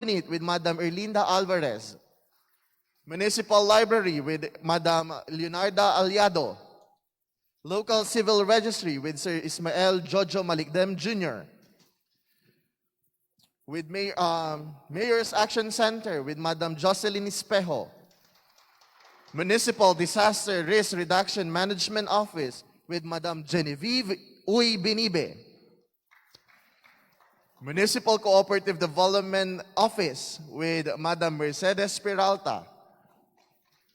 Unit with Madam Erlinda Alvarez. Municipal Library with Madam Leonarda Aliado. Local Civil Registry with Sir Ismael Jojo Malikdem Jr. With Mayor's Action Center with Madam Jocelyn Espejo. Municipal Disaster Risk Reduction Management Office with Madam Genevieve Uy Binibe. Municipal Cooperative Development Office with Madam Mercedes Peralta.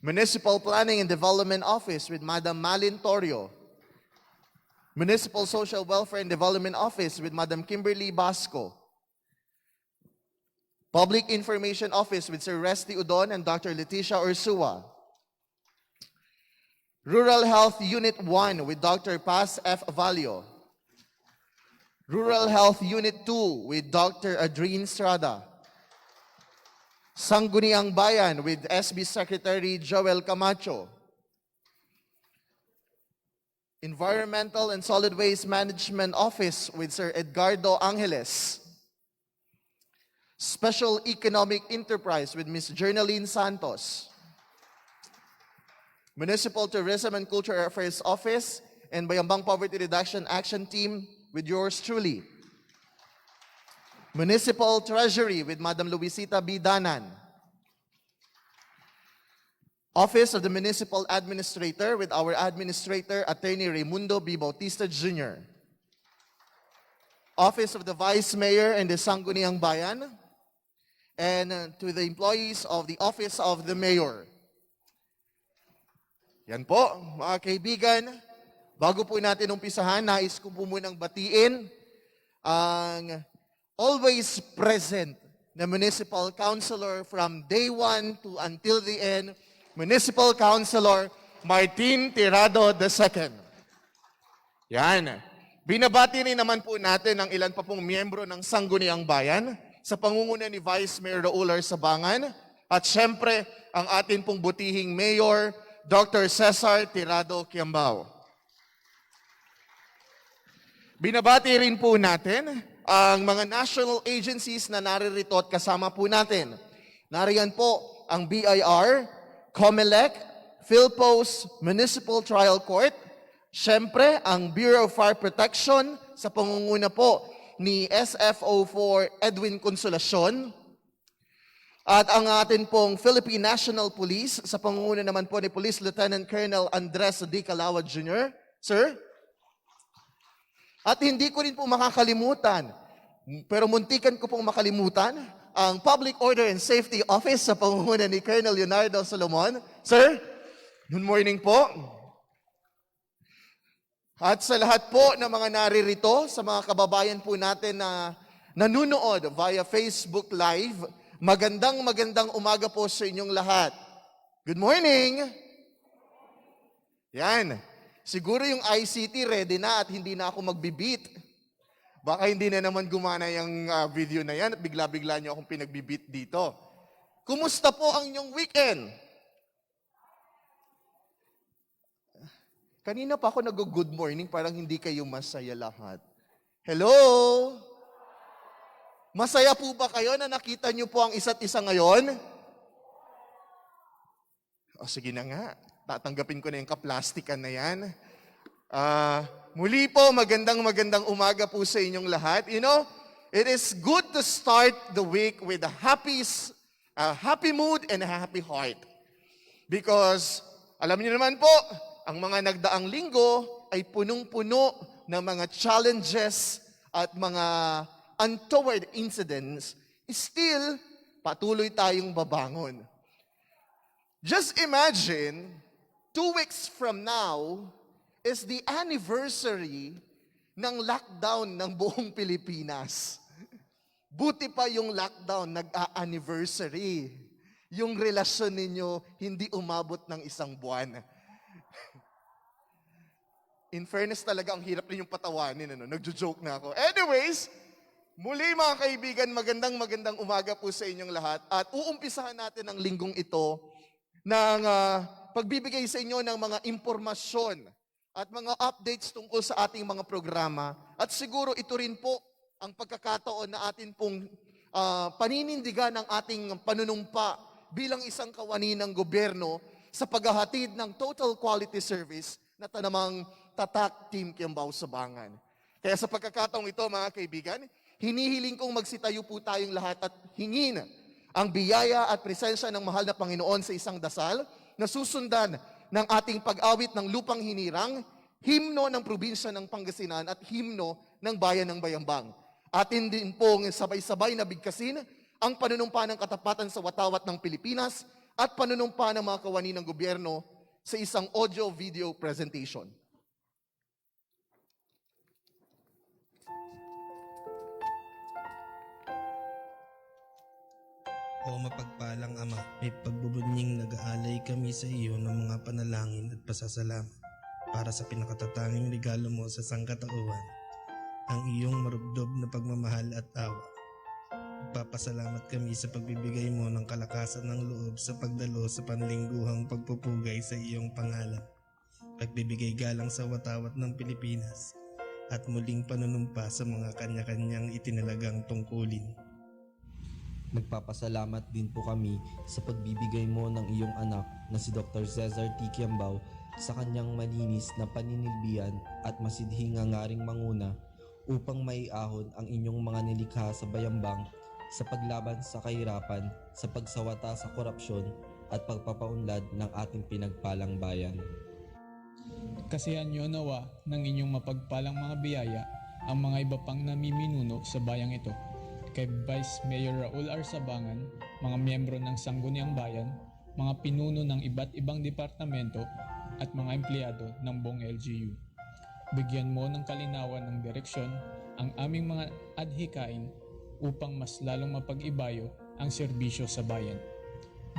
Municipal Planning and Development Office with Madam Malin Torio. Municipal Social Welfare and Development Office with Madam Kimberly Basco. Public Information Office with Sir Resty Udon and Dr. Leticia Ursua. Rural Health Unit 1 with Dr. Paz F. Avalio. Rural Health Unit 2 with Dr. Adrien Strada. Sangguniang Bayan with SB Secretary Joel Camacho. Environmental and Solid Waste Management Office with Sir Edgardo Angeles. Special Economic Enterprise with Ms. Jernaline Santos. Municipal Tourism and Cultural Affairs Office and Bayambang Poverty Reduction Action Team with yours truly. Municipal Treasury with Madam Luisita B. Danan. Office of the Municipal Administrator with our Administrator, Attorney Raimundo B. Bautista Jr. Office of the Vice Mayor and the Sangguniang Bayan. And to the employees of the Office of the Mayor. Yan po, mga kaibigan. Bago po natin umpisahan, nais ko po munang batiin ang always present na Municipal Councilor from day 1 to until the end, Municipal Councilor Martin Tirado II. Yan. Binabati rin naman po natin ang ilan pa pong miyembro ng Sangguniang Bayan sa pangunguna ni Vice Mayor Raul Sabangan at syempre ang atin pong butihing Mayor, Dr. Cesar Tirado Quiambao. Binabati rin po natin ang mga national agencies na naririto at kasama po natin. Nariyan po ang BIR, COMELEC, PhilPos, Municipal Trial Court, syempre ang Bureau of Fire Protection sa pangunguna po ni SFO4 Edwin Consolacion, at ang atin pong Philippine National Police sa pangunguna naman po ni Police Lieutenant Colonel Andres D. Calawad Jr. Sir? At hindi ko rin po makakalimutan, pero muntikan ko pong makalimutan, ang Public Order and Safety Office sa pangunguna ni Colonel Leonardo Solomon. Sir, good morning po. At sa lahat po ng mga naririto, sa mga kababayan po natin na nanunood via Facebook Live, magandang umaga po sa inyong lahat. Good morning! Yan. Siguro yung ICT ready na at hindi na ako magbibit. Baka hindi na naman gumana yung video na yan at bigla-bigla nyo akong pinagbibit dito. Kumusta po ang inyong weekend? Kanina pa ako nag-good morning, parang hindi kayo masaya lahat. Hello? Masaya po ba kayo na nakita nyo po ang isa't isa ngayon? O sige na nga, tatanggapin ko na yung kaplastikan na yan. Muli po, magandang umaga po sa inyong lahat. You know, it is good to start the week with a happy mood and a happy heart. Because, alam niyo naman po, ang mga nagdaang linggo ay punong-puno ng mga challenges at mga untoward incidents. Still, patuloy tayong babangon. Just imagine, 2 weeks from now is the anniversary ng lockdown ng buong Pilipinas. Buti pa yung lockdown, nag-a-anniversary. Yung relasyon ninyo hindi umabot ng 1 buwan. In fairness talaga, ang hirap rin yung patawanin. Nagjo-joke na ako. Anyways, muli mga kaibigan, magandang umaga po sa inyong lahat. At uumpisahan natin ang linggong ito ng pagbibigay sa inyo ng mga impormasyon at mga updates tungkol sa ating mga programa. At siguro ito rin po ang pagkakataon na atin pong paninindigan ng ating panunumpa bilang isang kawani ng gobyerno sa paghahatid ng total quality service na tanamang Tatak Team Kiambao Sabangan. Kaya sa pagkakataong ito mga kaibigan, hinihiling kong magsitayo po tayong lahat at hingin ang biyaya at presensya ng mahal na Panginoon sa isang dasal na susundan ng ating pag-awit ng lupang hinirang, himno ng probinsya ng Pangasinan at himno ng bayan ng Bayambang. Atin din pong sabay-sabay na bigkasin ang panunumpa ng katapatan sa watawat ng Pilipinas at panunumpa ng mga kawani ng gobyerno sa isang audio-video presentation. O mapagpalang Ama, may pagbubunying nag-aalay kami sa iyo ng mga panalangin at pasasalamat para sa pinakatatanging regalo mo sa sangkatauhan, ang iyong marubdob na pagmamahal at awa. Magpapasalamat kami sa pagbibigay mo ng kalakasan ng loob sa pagdalo sa panlingguhang pagpupugay sa iyong pangalan, pagbibigay galang sa watawat ng Pilipinas, at muling panunumpa sa mga kanya-kanyang itinalagang tungkulin. Nagpapasalamat din po kami sa pagbibigay mo ng iyong anak na si Dr. Cesar T. Kiambao sa kanyang malinis na paninilbihan at masidhing ngaring manguna upang maiahon ang inyong mga nilikha sa Bayambang sa paglaban sa kahirapan, sa pagsawata sa korupsyon at pagpapaunlad ng ating pinagpalang bayan. Kasihan niyo nawa ng inyong mapagpalang mga biyaya ang mga iba pang namiminuno sa bayang ito. Kay Vice Mayor Raul R. Sabangan, mga miyembro ng Sangguniang Bayan, mga pinuno ng iba't ibang departamento at mga empleyado ng buong LGU. Bigyan mo ng kalinawan ng direksyon ang aming mga adhikain upang mas lalong mapag-ibayo ang serbisyo sa bayan.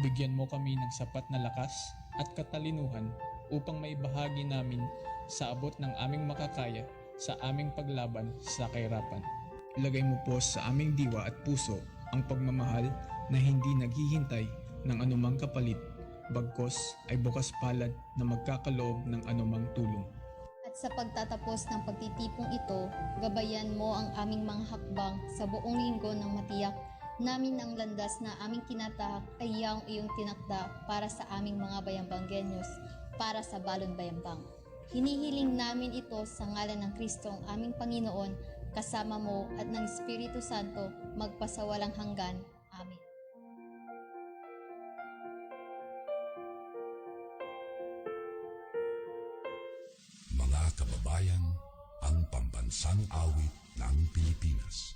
Bigyan mo kami ng sapat na lakas at katalinuhan upang maibahagi namin sa abot ng aming makakaya sa aming paglaban sa kahirapan. Ilagay mo po sa aming diwa at puso ang pagmamahal na hindi naghihintay ng anumang kapalit, bagkos ay bukas palad na magkakaloob ng anumang tulong. At sa pagtatapos ng pagtitipong ito, gabayan mo ang aming mga hakbang sa buong linggo ng matiyak namin ang landas na aming tinatahak ay yaong iyong tinakda para sa aming mga bayambanggenyos, para sa Balon Bayambang. Hinihiling namin ito sa ngalan ng Kristo ang aming Panginoon, kasama mo at ng Espiritu Santo, magpasawalang hanggan. Amen. Mga kababayan, ang pambansang awit ng Pilipinas.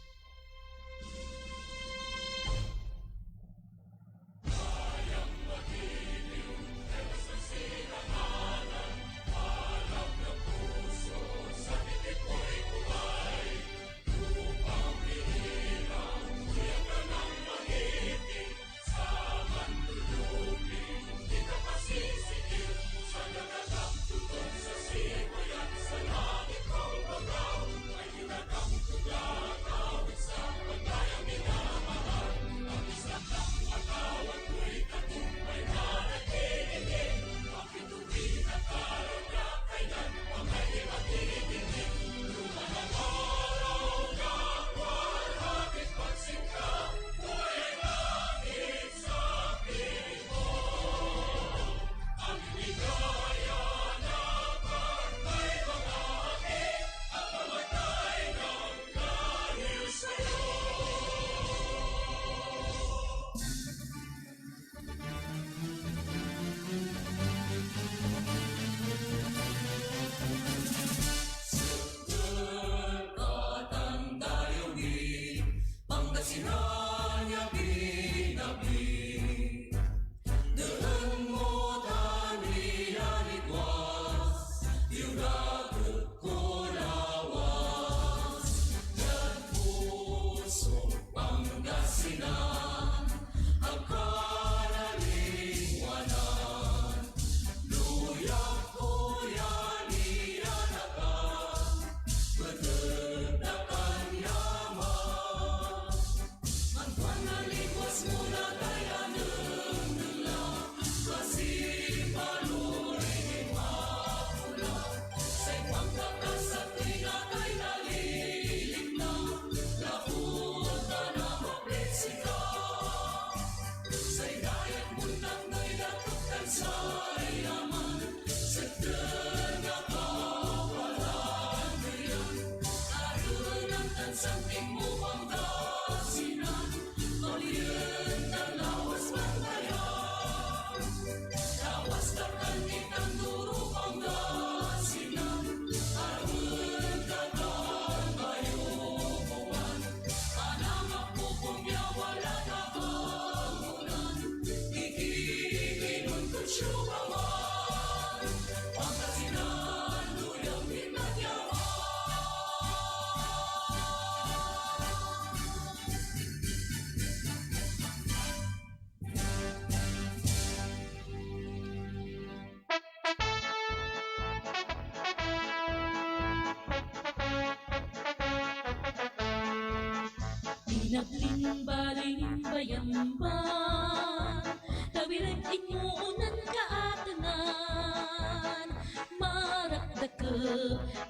Pinaglimbaling bayamban, tawiran inuunan kaatanan. Marakdaka,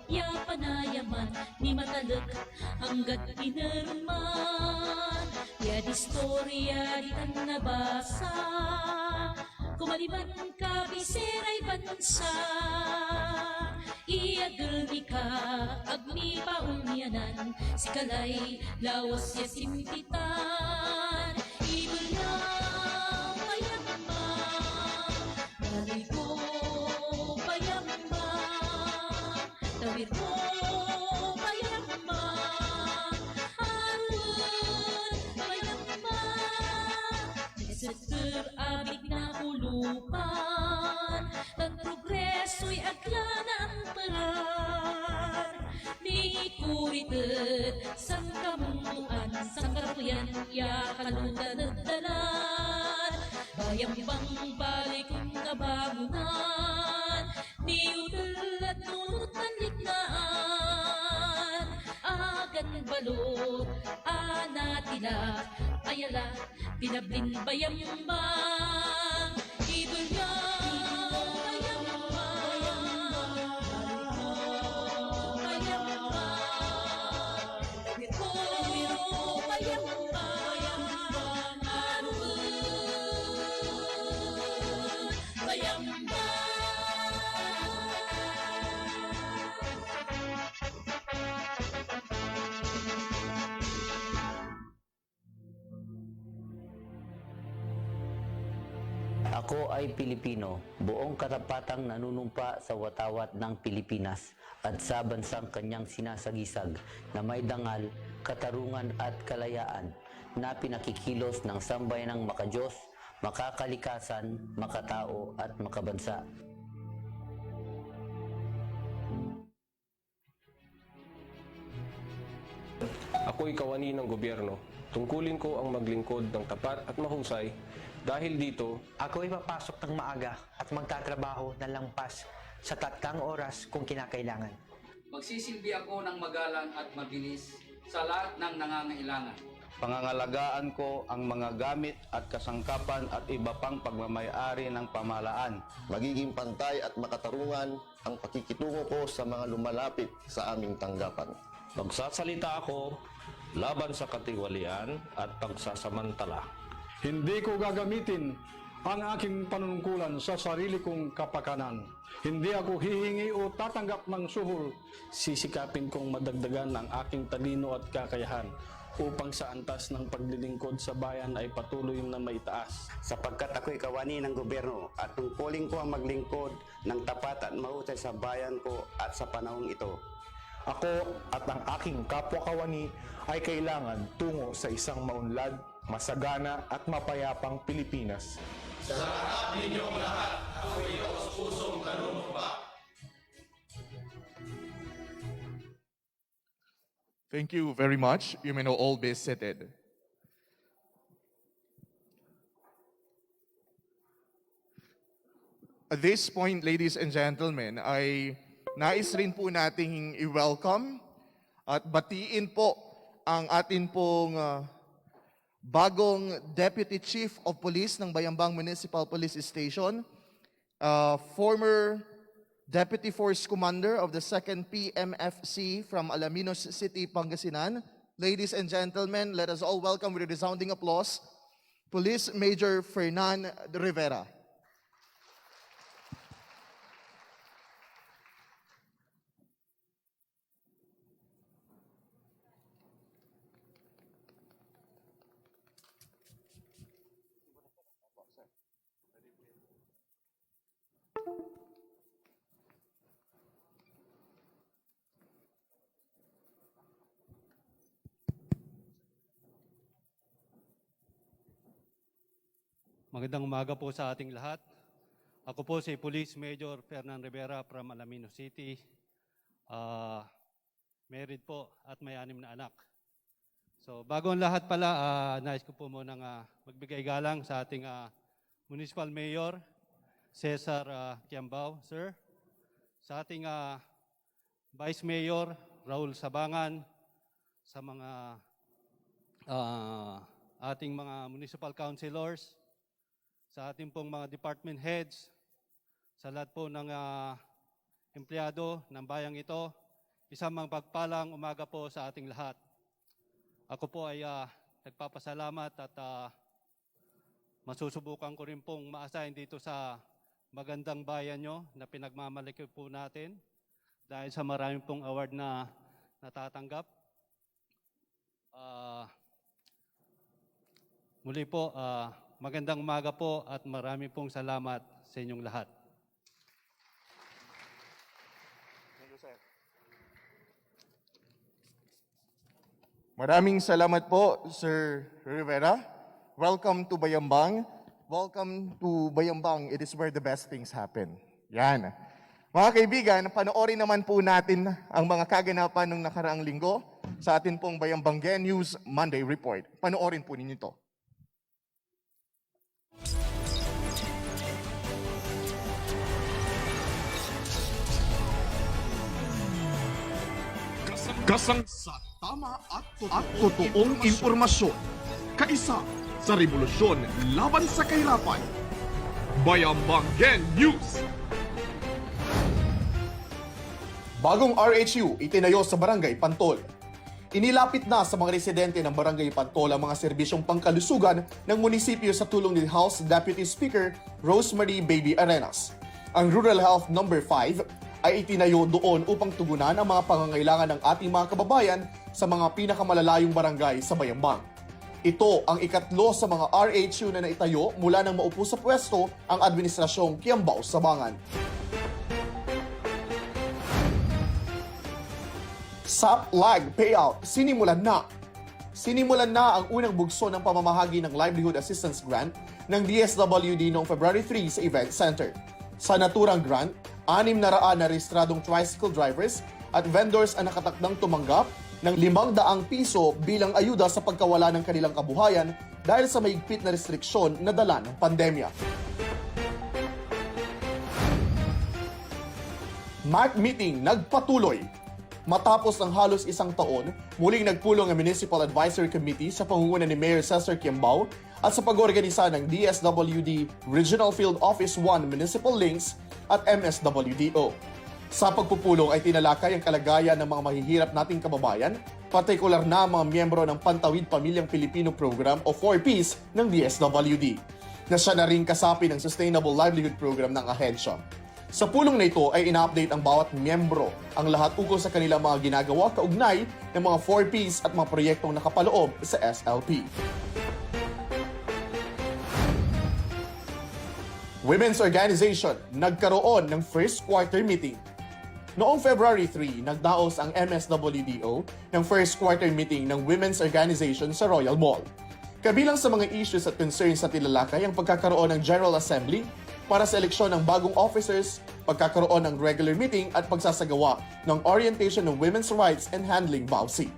ya panayaman, ni matalak hanggat pinarman. Ya di storya di tan nabasa, kumaliban ka biseray bansa. Iagel ni ka, agni paunyanan, si kalay lawas ya simpitan. Ibelang bayambang, bali ko bayambang, tawir ko bayambang, arun bayambang. Seter abig na ulupan, tan progreso'y agla ng parar. Ni kuritet sang kamunduan, sang karapuyan ya kalutan at dalan. Bayambang balik kong kabangunan, ni udal at nunutan liknaan. Agan balot, anatila, ayala, tinablin bayambang. Ibelang bayambang, bayambang, tawir ko bayambang, arun bayambang. Ako ay Pilipino, buong katapatang nanunumpa sa watawat ng Pilipinas at sa bansang kanyang sinasagisag na may dangal, katarungan at kalayaan na pinakikilos ng sambayanang makadiyos, makakalikasan, makatao at makabansa. Ako'y kawani ng gobyerno. Tungkulin ko ang maglingkod ng tapat at mahusay. Dahil dito, Ako ay papasok ng maaga at magtatrabaho ng lampas sa 3 oras kung kinakailangan. Magsisilbi ako ng magalang at mabilis sa lahat ng nangangailangan. Pangangalagaan ko ang mga gamit at kasangkapan at iba pang pagmamayari ng pamahalaan. Magiging pantay at makatarungan ang pakikitungo ko sa mga lumalapit sa aming tanggapan. Magsasalita ako laban sa katiwalian at pagsasamantala. Hindi ko gagamitin ang aking panunungkulan sa sarili kong kapakanan. Hindi ako hihingi o tatanggap ng suhol. Sisikapin kong madagdagan ang aking talino at kakayahan upang sa antas ng paglilingkod sa bayan ay patuloy na maitaas. Sapagkat ako'y kawani ng gobyerno at tungkulin ko ang maglingkod ng tapat at mahusay sa bayan ko at sa panahong ito. Ako at ang aking kapwa-kawani ay kailangan tungo sa isang maunlad, masagana at mapayapang Pilipinas. Sa harap ninyong lahat, ako'y taos-pusong nanunumpa. Thank you very much. You may now all be seated. At this point, ladies and gentlemen, ay nais rin po nating i-welcome at batiin po ang atin pong bagong Deputy Chief of Police ng Bayambang Municipal Police Station, former Deputy Force Commander of the 2nd PMFC from Alaminos City, Pangasinan. Ladies and gentlemen, let us all welcome with a resounding applause, Police Major Fernan Rivera. Magandang umaga po sa ating lahat. Ako po si Police Major Fernan Rivera from Alaminos City. Married po at may 6 na anak. So bago ang lahat pala, nais ko po muna magbigay galang sa ating Municipal Mayor, Cesar Kiambao, sir. Sa ating Vice Mayor, Raul Sabangan, sa mga ating mga municipal councilors, sa ating pong mga department heads, sa lahat po ng empleyado ng bayang ito, isang mapagpalang umaga po sa ating lahat. Ako po ay nagpapasalamat at masusubukan ko rin pong ma-assign dito sa magandang bayan nyo na pinagmamalaki po natin dahil sa maraming pong award na natatanggap. Muli po, magandang umaga po at marami pong salamat sa inyong lahat. Maraming salamat po, Sir Rivera. Welcome to Bayambang. Welcome to Bayambang. It is where the best things happen. Yan. Mga kaibigan, panoorin naman po natin ang mga kaganapan ng nakaraang linggo sa atin pong Bayambang Gen News Monday Report. Panoorin po ninyo ito. Kasang sa tama at totoong impormasyon. Kaisa sa revolusyon laban sa kahirapan. Bayambang Gen News. Bagong RHU itinayo sa Barangay Pantol. Inilapit na sa mga residente ng Barangay Pantol ang mga serbisyong pangkalusugan ng munisipyo sa tulong ni House Deputy Speaker Rosemary Baby Arenas. Ang Rural Health No. 5 ay itinayo doon upang tugunan ang mga pangangailangan ng ating mga kababayan sa mga pinakamalalayong barangay sa Bayambang. Ito ang ikatlo sa mga RHU na naitayo mula nang maupo sa pwesto ang Administrasyong Kiambao-Sabangan. SAP-LAG payout sinimulan na. Sinimulan na ang unang bugso ng pamamahagi ng Livelihood Assistance Grant ng DSWD noong February 3 sa Event Center. Sa naturang grant, 600 na rehistradong tricycle drivers at vendors ang nakatakdang tumanggap ng 500 piso bilang ayuda sa pagkawala ng kanilang kabuhayan dahil sa mahigpit na restriksyon na dala ng pandemya. MAC meeting nagpatuloy. Matapos ng halos isang taon, muling nagpulong ang Municipal Advisory Committee sa pangunguna ni Mayor Cesar Kiambao at sa pag-organisa ng DSWD Regional Field Office 1 Municipal Links at MSWDO. Sa pagpupulong ay tinalakay ang kalagayan ng mga mahihirap nating kababayan, partikular na mga miyembro ng Pantawid Pamilyang Pilipino Program o 4Ps ng DSWD, na siya na rin kasapi ng Sustainable Livelihood Program ng ahensya. Sa pulong na ito ay ina-update ang bawat miyembro, ang lahat ukol sa kanilang mga ginagawa kaugnay ng mga 4Ps at mga proyektong nakapaloob sa SLP. Women's Organization nagkaroon ng first quarter meeting. Noong February 3, nagdaos ang MSWDO ng first quarter meeting ng Women's Organization sa Royal Mall. Kabilang sa mga issues at concerns sa tilalakay ang pagkakaroon ng General Assembly para sa eleksyon ng bagong officers, pagkakaroon ng regular meeting at pagsasagawa ng orientation ng women's rights and handling BAUC.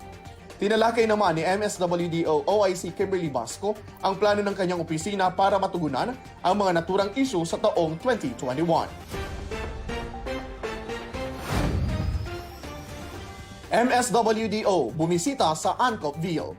Tinalakay naman ni MSWDO OIC Kimberly Basco ang plano ng kanyang opisina para matugunan ang mga naturang issue sa taong 2021. MSWDO bumisita sa Ancopville.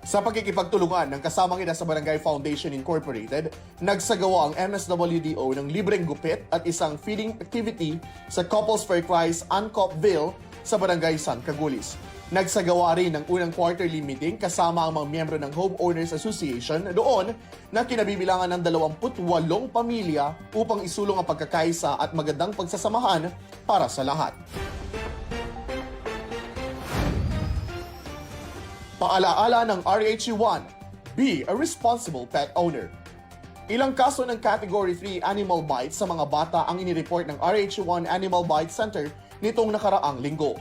Sa pagkikipagtulungan ng kasamang ina sa Barangay Foundation Incorporated, nagsagawa ang MSWDO ng libreng gupit at isang feeding activity sa Couples for Christ Ancopville sa Barangay San Cagulis. Nagsagawa rin ng unang quarterly meeting kasama ang mga miyembro ng Homeowners Association doon na kinabibilangan ng 28 pamilya upang isulong ang pagkakaisa at magandang pagsasamahan para sa lahat. Paalaala ng RHU1, be a responsible pet owner. Ilang kaso ng Category 3 animal bites sa mga bata ang inireport ng RHU1 Animal Bite Center nitong nakaraang linggo.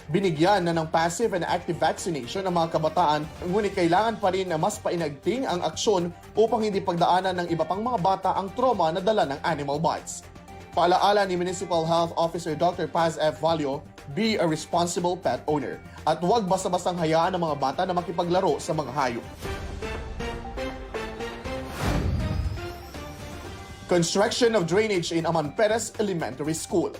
Binigyan na ng passive and active vaccination ang mga kabataan, ngunit kailangan pa rin na mas painagting ang aksyon upang hindi pagdaanan ng iba pang mga bata ang trauma na dala ng animal bites. Paalaala ni Municipal Health Officer Dr. Paz F. Valio, be a responsible pet owner at huwag basta-bastang hayaan ng mga bata na makipaglaro sa mga hayop. Construction of drainage in Aman Perez Elementary School.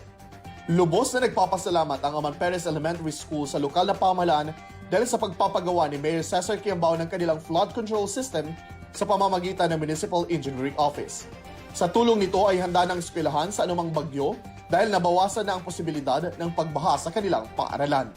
Lubos na nagpapasalamat ang Aman Perez Elementary School sa lokal na pamahalaan dahil sa pagpapagawa ni Mayor Cesar Kiambao ng kanilang flood control system sa pamamagitan ng Municipal Engineering Office. Sa tulong nito ay handa ng eskwelahan sa anumang bagyo dahil nabawasan na ang posibilidad ng pagbaha sa kanilang paaralan.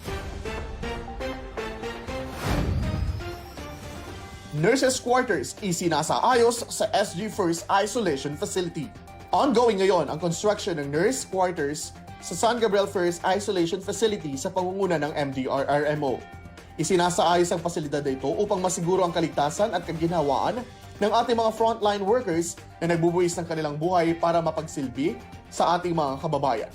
Nurses Quarters isinasaayos sa SG First Isolation Facility. Ongoing ngayon ang construction ng Nurse Quarters sa San Gabriel First Isolation Facility sa pangunguna ng MDRRMO. Isinasaayos ang pasilidad na ito upang masiguro ang kaligtasan at kaginhawaan ng ating mga frontline workers na nagbubuwis ng kanilang buhay para mapagsilbi sa ating mga kababayan.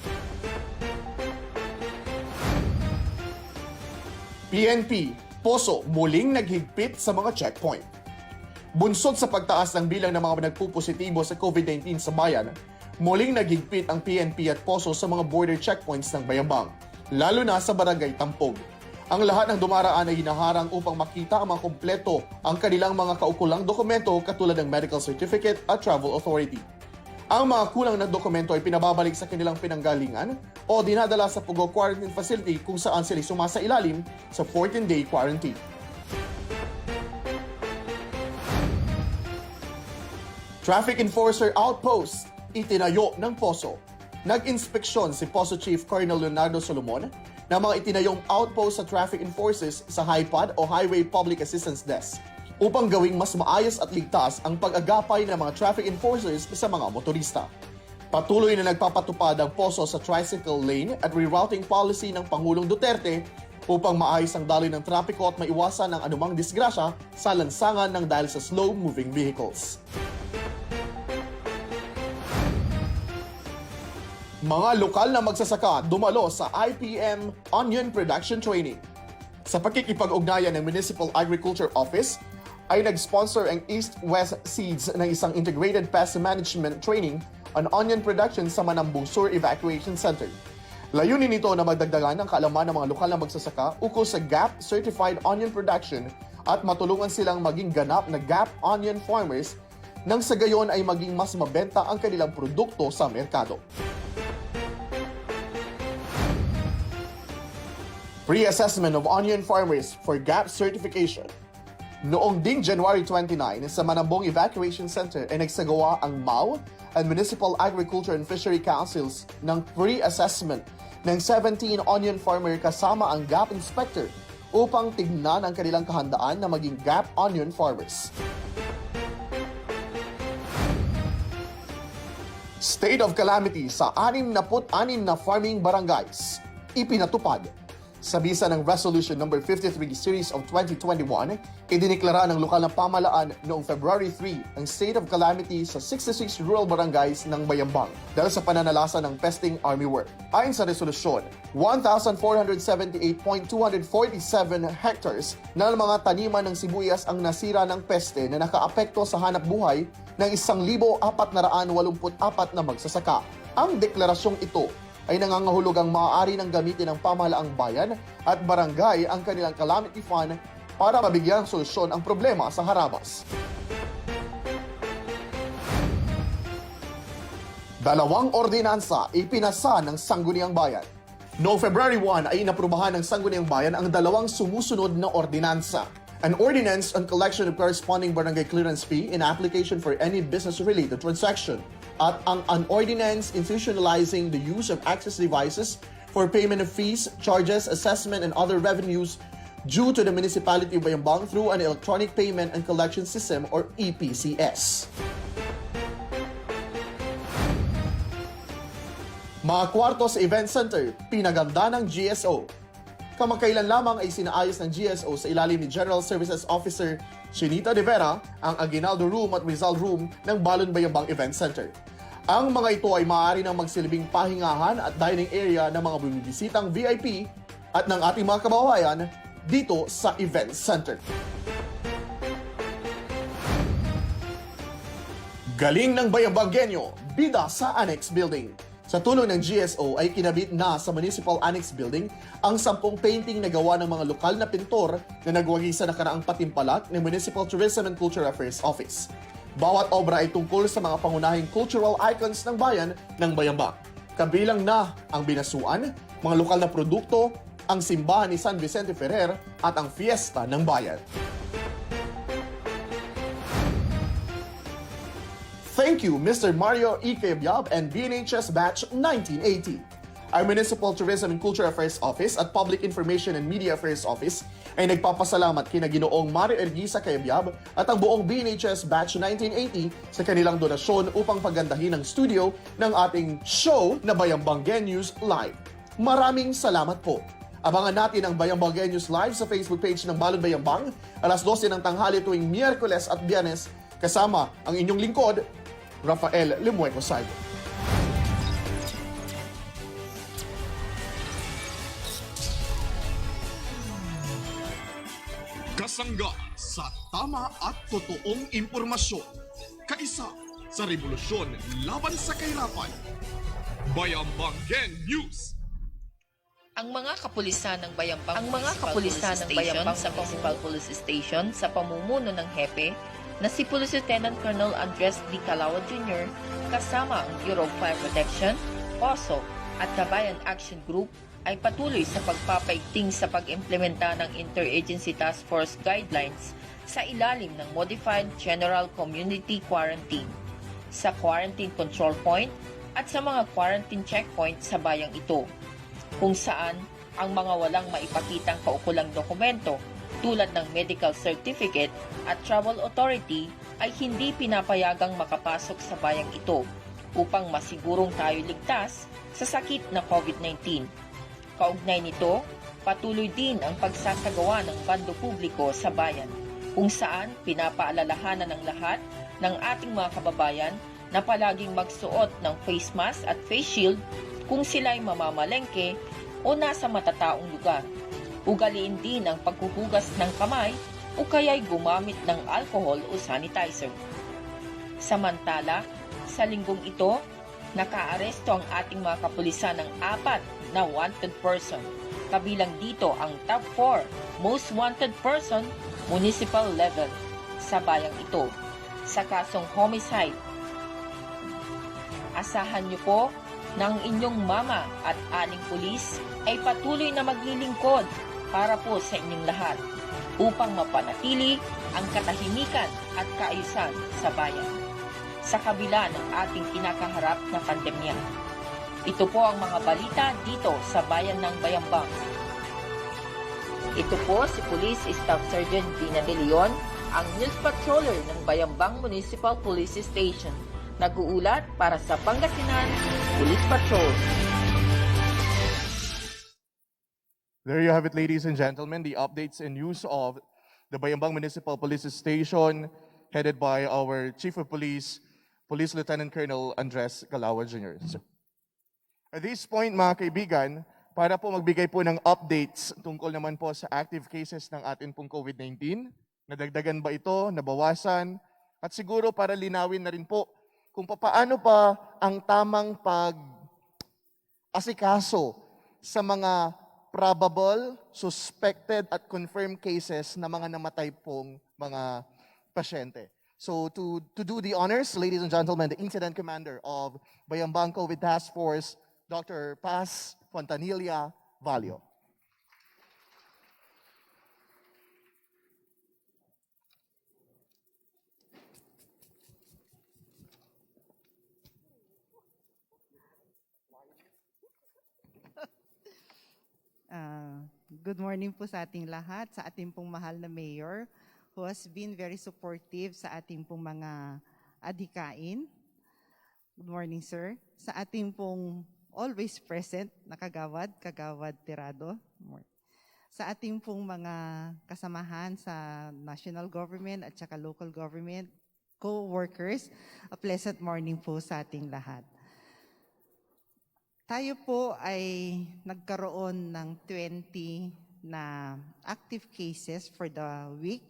PNP, Poso muling naghigpit sa mga checkpoint. Bunsod sa pagtaas ng bilang ng mga nagpupositibo sa COVID-19 sa bayan, muling naghigpit ang PNP at Poso sa mga border checkpoints ng Bayambang, lalo na sa Barangay Tampog. Ang lahat ng dumaraan ay hinaharang upang makita ang mga kumpleto ang kanilang mga kaukulang dokumento katulad ng medical certificate at travel authority. Ang mga kulang na dokumento ay pinababalik sa kanilang pinanggalingan o dinadala sa Pugo Quarantine Facility kung saan sila sumasailalim sa 14-day quarantine. Traffic Enforcer Outpost, itinayo ng Poso. Nag-inspeksyon si Poso Chief Colonel Leonardo Solomon na mga itinayong outpost sa traffic enforcers sa HIPAD o Highway Public Assistance Desk upang gawing mas maayos at ligtas ang pag-agapay ng mga traffic enforcers sa mga motorista. Patuloy na nagpapatupad ang Poso sa tricycle lane at rerouting policy ng Pangulong Duterte upang maayos ang daloy ng trapiko at maiwasan ang anumang disgrasya sa lansangan ng dahil sa slow-moving vehicles. Mga lokal na magsasaka dumalo sa IPM Onion Production Training. Sa pakikipag-ugnayan ng Municipal Agriculture Office, ay nag-sponsor ang East-West Seeds ng isang Integrated Pest Management Training on Onion Production sa Manambung Sur Evacuation Center. Layunin nito na magdagdagan ng kaalaman ng mga lokal na magsasaka ukol sa GAP Certified Onion Production at matulungan silang maging ganap na GAP Onion Farmers nang sa gayon ay maging mas mabenta ang kanilang produkto sa merkado. Pre-assessment of onion farmers for GAP certification. Noong ding January 29 sa Manambong Evacuation Center ay nagsagawa ang MAU and Municipal Agriculture and Fishery Councils ng pre-assessment ng 17 onion farmer kasama ang GAP inspector upang tignan ang kanilang kahandaan na maging GAP onion farmers. State of calamity sa 66 na farming barangays. Ipinatupad. Sa bisa ng Resolution No. 53 Series of 2021, idiniklara ng lokal na pamahalaan noong February 3 ang state of calamity sa 66 rural barangays ng Bayambang dahil sa pananalasa ng pesting army work. Ayon sa resolusyon, 1,478.247 hectares na mga taniman ng sibuyas ang nasira ng peste na nakaapekto sa hanap buhay ng 1,484 na magsasaka. Ang deklarasyong ito ay nangangahulugang maaari ng gamitin ng pamahalaang bayan at barangay ang kanilang calamity fund para mabigyan ng solusyon ang problema sa harabas. 2 ordinansa ipinasa ng Sangguniang Bayan. Noong February 1 ay inaprubahan ng Sangguniang Bayan ang 2 sumusunod na ordinansa. An ordinance on collection of corresponding barangay clearance fee in application for any business-related transaction at an ordinance institutionalizing the use of access devices for payment of fees, charges, assessment, and other revenues due to the Municipality of Bayambang through an electronic payment and collection system or EPCS. Mga kwarto sa event center, pinaganda ng GSO. Kamakailan lamang ay sinaayos ng GSO sa ilalim ni General Services Officer Chinita De Vera ang Aguinaldo Room at Rizal Room ng Balon Bayambang Event Center. Ang mga ito ay maaari nang magsilbing pahingahan at dining area ng mga bumibisitang VIP at ng ating mga kababayan dito sa Event Center. Galing ng Bayambanggenyo, bida sa Annex Building. Sa tulong ng GSO ay kinabit na sa Municipal Annex Building ang 10 painting na gawa ng mga lokal na pintor na nagwagi sa nakaraang patimpalak ng Municipal Tourism and Cultural Affairs Office. Bawat obra ay tungkol sa mga pangunahing cultural icons ng bayan ng Bayambang. Kabilang na ang binasuan, mga lokal na produkto, ang simbahan ni San Vicente Ferrer at ang Fiesta ng Bayan. Thank you, Mr. Mario E. Cayabyab and BNHS Batch 1980. Our Municipal Tourism and Culture Affairs Office at Public Information and Media Affairs Office ay nagpapasalamat kina Ginoong Mario Ergisa Cayabyab at ang buong BNHS Batch 1980 sa kanilang donasyon upang pagandahin ang studio ng ating show na Bayambang Gen News Live. Maraming salamat po. Abangan natin ang Bayambang Gen News Live sa Facebook page ng Balon Bayambang alas 12 ng tanghali tuwing Miyerkules at Biyernes kasama ang inyong lingkod, Rafael Lemueco Saigo. Kasangga sa tama at totoong impormasyon. Kaisa sa revolusyon laban sa kahirapan. Bayambang Gen News. Ang mga kapulisan ng Bayambang Municipal Police Station sa pamumuno ng hepe na si Police Lieutenant Colonel Andres D. Calao Jr. kasama ang Bureau of Fire Protection, POSO at Kabayan Action Group ay patuloy sa pagpapaigting sa pag-implementa ng Interagency Task Force Guidelines sa ilalim ng Modified General Community Quarantine, sa Quarantine Control Point at sa mga quarantine checkpoint sa bayang ito, kung saan ang mga walang maipakitang kaukulang dokumento tulad ng medical certificate at travel authority ay hindi pinapayagang makapasok sa bayang ito upang masigurong tayo ligtas sa sakit na COVID-19. Kaugnay nito, patuloy din ang pagsasagawa ng bando publiko sa bayan, kung saan pinapaalalahanan ng lahat ng ating mga kababayan na palaging magsuot ng face mask at face shield kung sila'y mamamalengke o nasa matataong lugar. Ugaliin din ang paghuhugas ng kamay o kaya'y gumamit ng alcohol o sanitizer. Samantala, sa linggong ito, nakaaresto ang ating mga kapulisan ng 4 na wanted person. Kabilang dito ang top 4 most wanted person municipal level sa bayang ito sa kasong homicide. Asahan niyo po ng inyong mama at aning pulis ay patuloy na maglilingkod para po sa inyong lahat upang mapanatili ang katahimikan at kaayusan sa bayan sa kabila ng ating kinakaharap na pandemya. Ito po ang mga balita dito sa bayan ng Bayambang. Ito po si Police Staff Sergeant Dina De Leon, ang News Patroller ng Bayambang Municipal Police Station. Nag-uulat para sa Pangasinan Police Patrol. There you have it, ladies and gentlemen, the updates and news of the Bayambang Municipal Police Station headed by our Chief of Police, Police Lieutenant Colonel Andres Calao Jr. At this point, mga kaibigan, para po magbigay po ng updates tungkol naman po sa active cases ng atin pong COVID-19, nadagdagan ba ito, nabawasan, at siguro para linawin na rin po kung paano pa ang tamang pag-asikaso sa mga probable, suspected at confirmed cases na mga namatay pong mga pasyente. So to do the honors, ladies and gentlemen, the Incident Commander of Bayambang COVID Task Force, Dr. Paz Fontanilla Valio. Good morning po sa ating lahat, sa ating pong mahal na Mayor who has been very supportive sa ating pong mga adhikain. Good morning, sir. Sa ating pong always present na Kagawad Tirado. Sa ating pong mga kasamahan sa national government at saka local government, co-workers, a pleasant morning po sa ating lahat. Tayo po ay nagkaroon ng 20 na active cases for the week,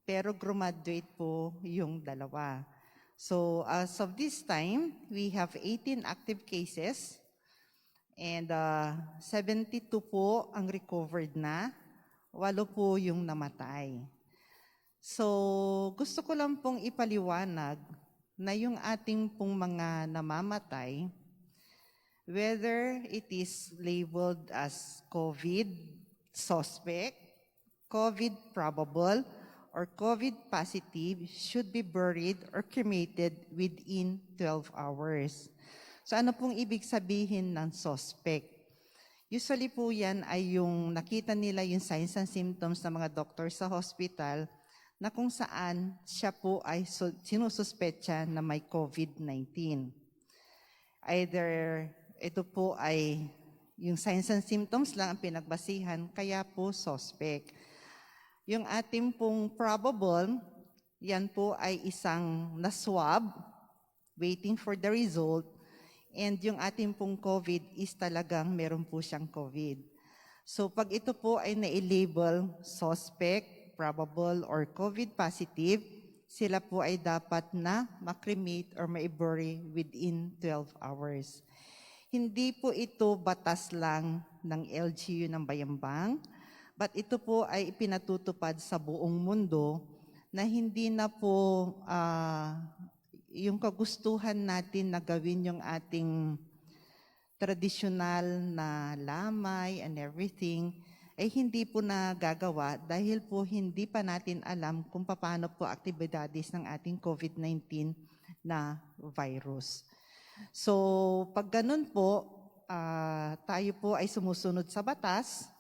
pero graduate po yung 2. So as of this time, we have 18 active cases and 72 po ang recovered na, 8 po yung namatay. So gusto ko lang pong ipaliwanag na yung ating pong mga namamatay, whether it is labeled as COVID suspect, COVID probable, or COVID positive should be buried or cremated within 12 hours. So ano pong ibig sabihin ng suspect? Usually po yan ay yung nakita nila yung signs and symptoms ng mga doktor sa hospital na kung saan siya po ay sinususpetsa na may COVID-19. Either ito po ay yung signs and symptoms lang ang pinagbasihan, kaya po suspect. Yung ating pong probable, yan po ay isang na-swab, waiting for the result, and yung ating pong COVID is talagang meron po siyang COVID. So pag ito po ay na-label suspect, probable, or COVID positive, sila po ay dapat na makremate or maibury within 12 hours. Hindi po ito batas lang ng LGU ng Bayambang, but ito po ay ipinatutupad sa buong mundo na hindi na po yung kagustuhan natin na gawin yung ating tradisyonal na lamay and everything, ay hindi po nagagawa dahil po hindi pa natin alam kung paano po aktibidades ng ating COVID-19 na virus. So pag ganun po, tayo po ay sumusunod sa batas,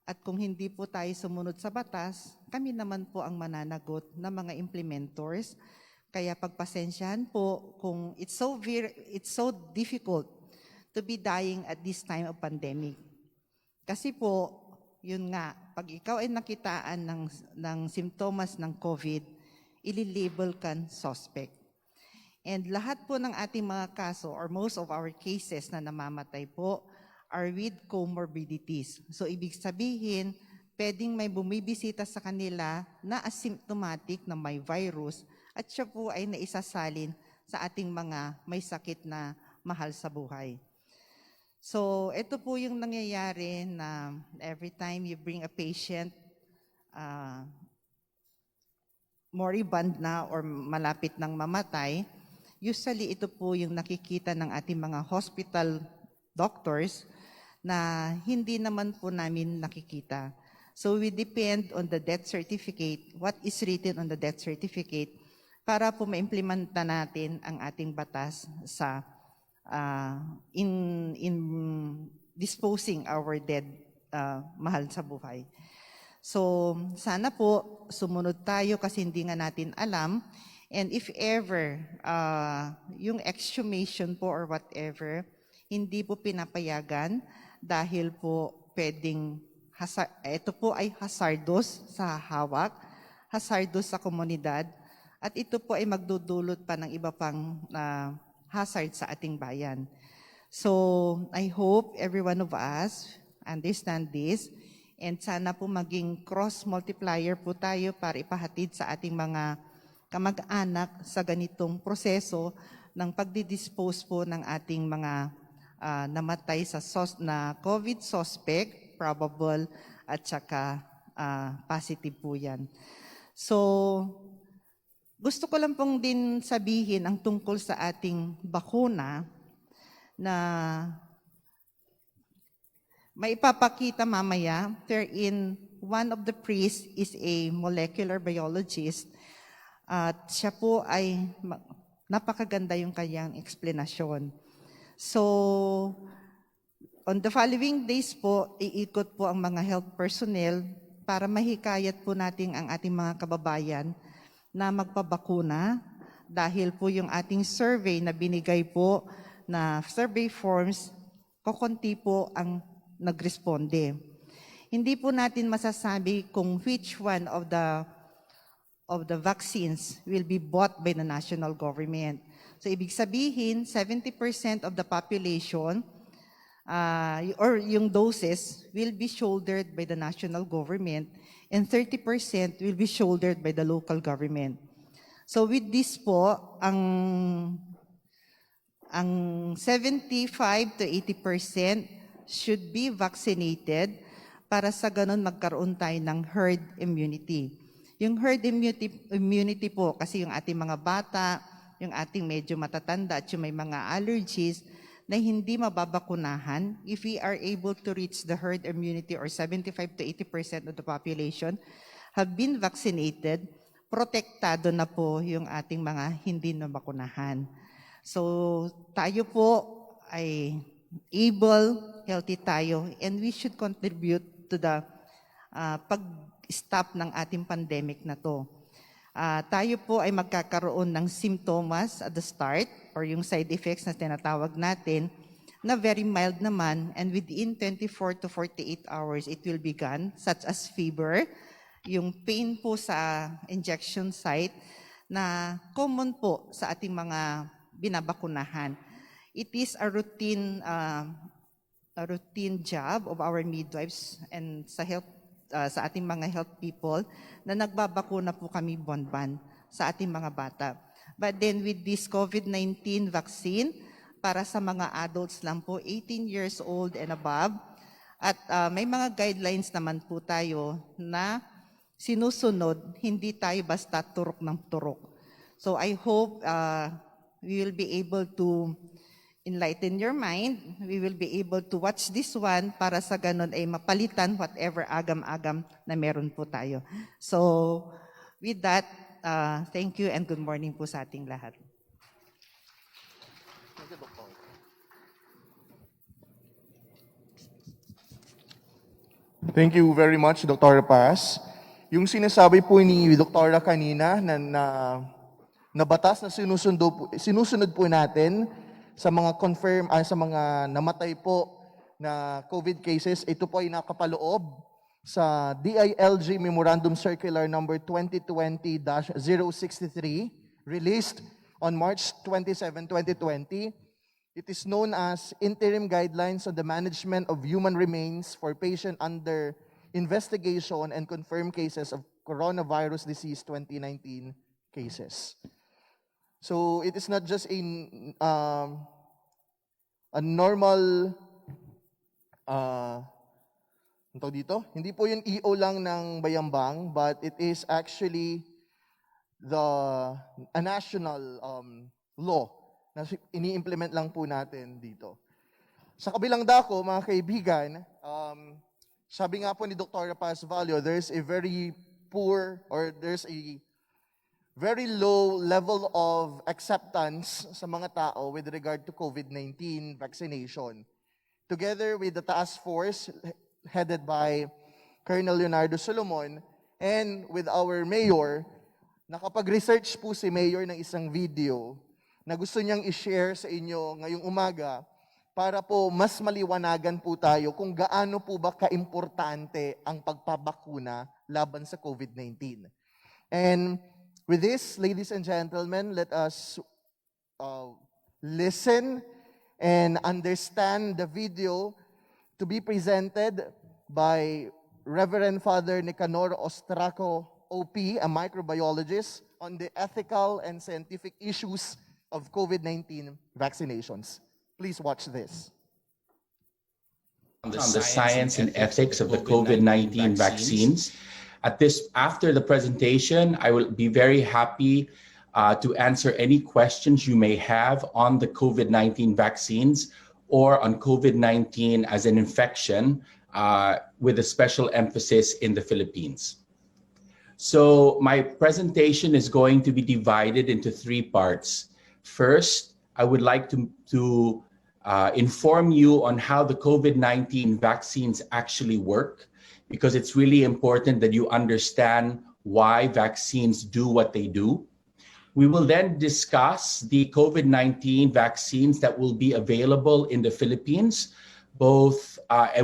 at kung hindi po tayo sumunod sa batas, kami naman po ang mananagot ng mga implementors. Kaya pagpasensyahan po kung it's so difficult to be dying at this time of pandemic. Kasi po, yun nga, pag ikaw ay nakitaan ng simptomas ng COVID, ililabel kan suspect. And lahat po ng ating mga kaso or most of our cases na namamatay po are with comorbidities. So ibig sabihin, pwedeng may bumibisita sa kanila na asymptomatic na may virus at siya po ay naisasalin sa ating mga may sakit na mahal sa buhay. So, ito po yung nangyayari na every time you bring a patient, moribund na or malapit ng mamatay, usually ito po yung nakikita ng ating mga hospital doctors na hindi naman po namin nakikita. So, we depend on the death certificate, what is written on the death certificate, para po ma-implementa natin ang ating batas sa in disposing our dead mahal sa buhay. So sana po sumunod tayo kasi hindi nga natin alam, and if ever yung exhumation po or whatever hindi po pinapayagan dahil po pwedeng ito po ay hazardous sa hawak, hazardous sa komunidad, at ito po ay magdudulot pa ng iba pang hazard sa ating bayan. So, I hope every one of us understand this, and sana po maging cross-multiplier po tayo para ipahatid sa ating mga kamag-anak sa ganitong proseso ng pagdidispose po ng ating mga namatay sa na COVID suspect, probable, at saka positive po yan. So, gusto ko lang pong din sabihin ang tungkol sa ating bakuna na may ipapakita mamaya, wherein one of the priests is a molecular biologist at siya po ay napakaganda yung kanyang explanation. So, on the following days po, iikot po ang mga health personnel para mahikayat po natin ang ating mga kababayan na magpabakuna dahil po yung ating survey na binigay po na survey forms, kokonti po ang nagresponde. Hindi po natin masasabi kung which one of the vaccines will be bought by the national government. So ibig sabihin, 70% of the population or yung doses will be shouldered by the national government and 30% will be shouldered by the local government. So with this po, ang 75 to 80% should be vaccinated para sa ganun magkaroon tayo ng herd immunity. Yung herd immunity po, kasi yung ating mga bata, yung ating medyo matatanda at yung may mga allergies, na hindi mababakunahan, if we are able to reach the herd immunity or 75 to 80% of the population have been vaccinated, protektado na po yung ating mga hindi nabakunahan. So tayo po ay able, healthy tayo, and we should contribute to the pag-stop ng ating pandemic na to. Tayo po ay magkakaroon ng symptoms at the start or yung side effects na tinatawag natin na very mild naman, and within 24 to 48 hours it will be gone, such as fever, yung pain po sa injection site na common po sa ating mga binabakunahan. It is a routine job of our midwives and sa ating mga health people na nagbabakuna po kami buwan-buwan sa ating mga bata. But then with this COVID-19 vaccine, para sa mga adults lang po, 18 years old and above, at may mga guidelines naman po tayo na sinusunod, hindi tayo basta turok ng turok. So I hope we will be able to enlighten your mind. We will be able to watch this one para sa ganun ay mapalitan whatever agam-agam na meron po tayo. So with that, thank you and good morning po sa ating lahat. Thank you very much, Dr. Paz. Yung sinasabi po ni Dr. kanina na batas na sinusunod po natin sa mga sa mga namatay po na COVID cases, ito po ay nakapaloob sa DILG Memorandum Circular number 2020-063 released on March 27, 2020. It is known as Interim Guidelines on the Management of Human Remains for Patient Under Investigation and Confirmed Cases of Coronavirus Disease 2019 cases. So it is not just a normal hindi po yun EO lang ng Bayambang, but it is actually a national law na ini-implement lang po natin dito. Sa kabilang dako, mga kaibigan, sabi nga po ni Dr. Paz Valio, there's a very low level of acceptance sa mga tao with regard to COVID-19 vaccination. Together with the task force headed by Colonel Leonardo Solomon and with our mayor, nakapag-research po si mayor ng isang video na gusto niyang i-share sa inyo ngayong umaga para po mas maliwanagan po tayo kung gaano po ba kaimportante ang pagpabakuna laban sa COVID-19. And with this, ladies and gentlemen, let us listen and understand the video to be presented by Reverend Father Nicanor Ostraco, OP, a microbiologist, on the ethical and scientific issues of COVID-19 vaccinations. Please watch this. On the science and ethics of the COVID-19 vaccines. After the presentation, I will be very happy to answer any questions you may have on the COVID-19 vaccines or on COVID-19 as an infection with a special emphasis in the Philippines. So my presentation is going to be divided into 3 parts. First, I would like to inform you on how the COVID-19 vaccines actually work, because it's really important that you understand why vaccines do what they do. We will then discuss the COVID-19 vaccines that will be available in the Philippines, both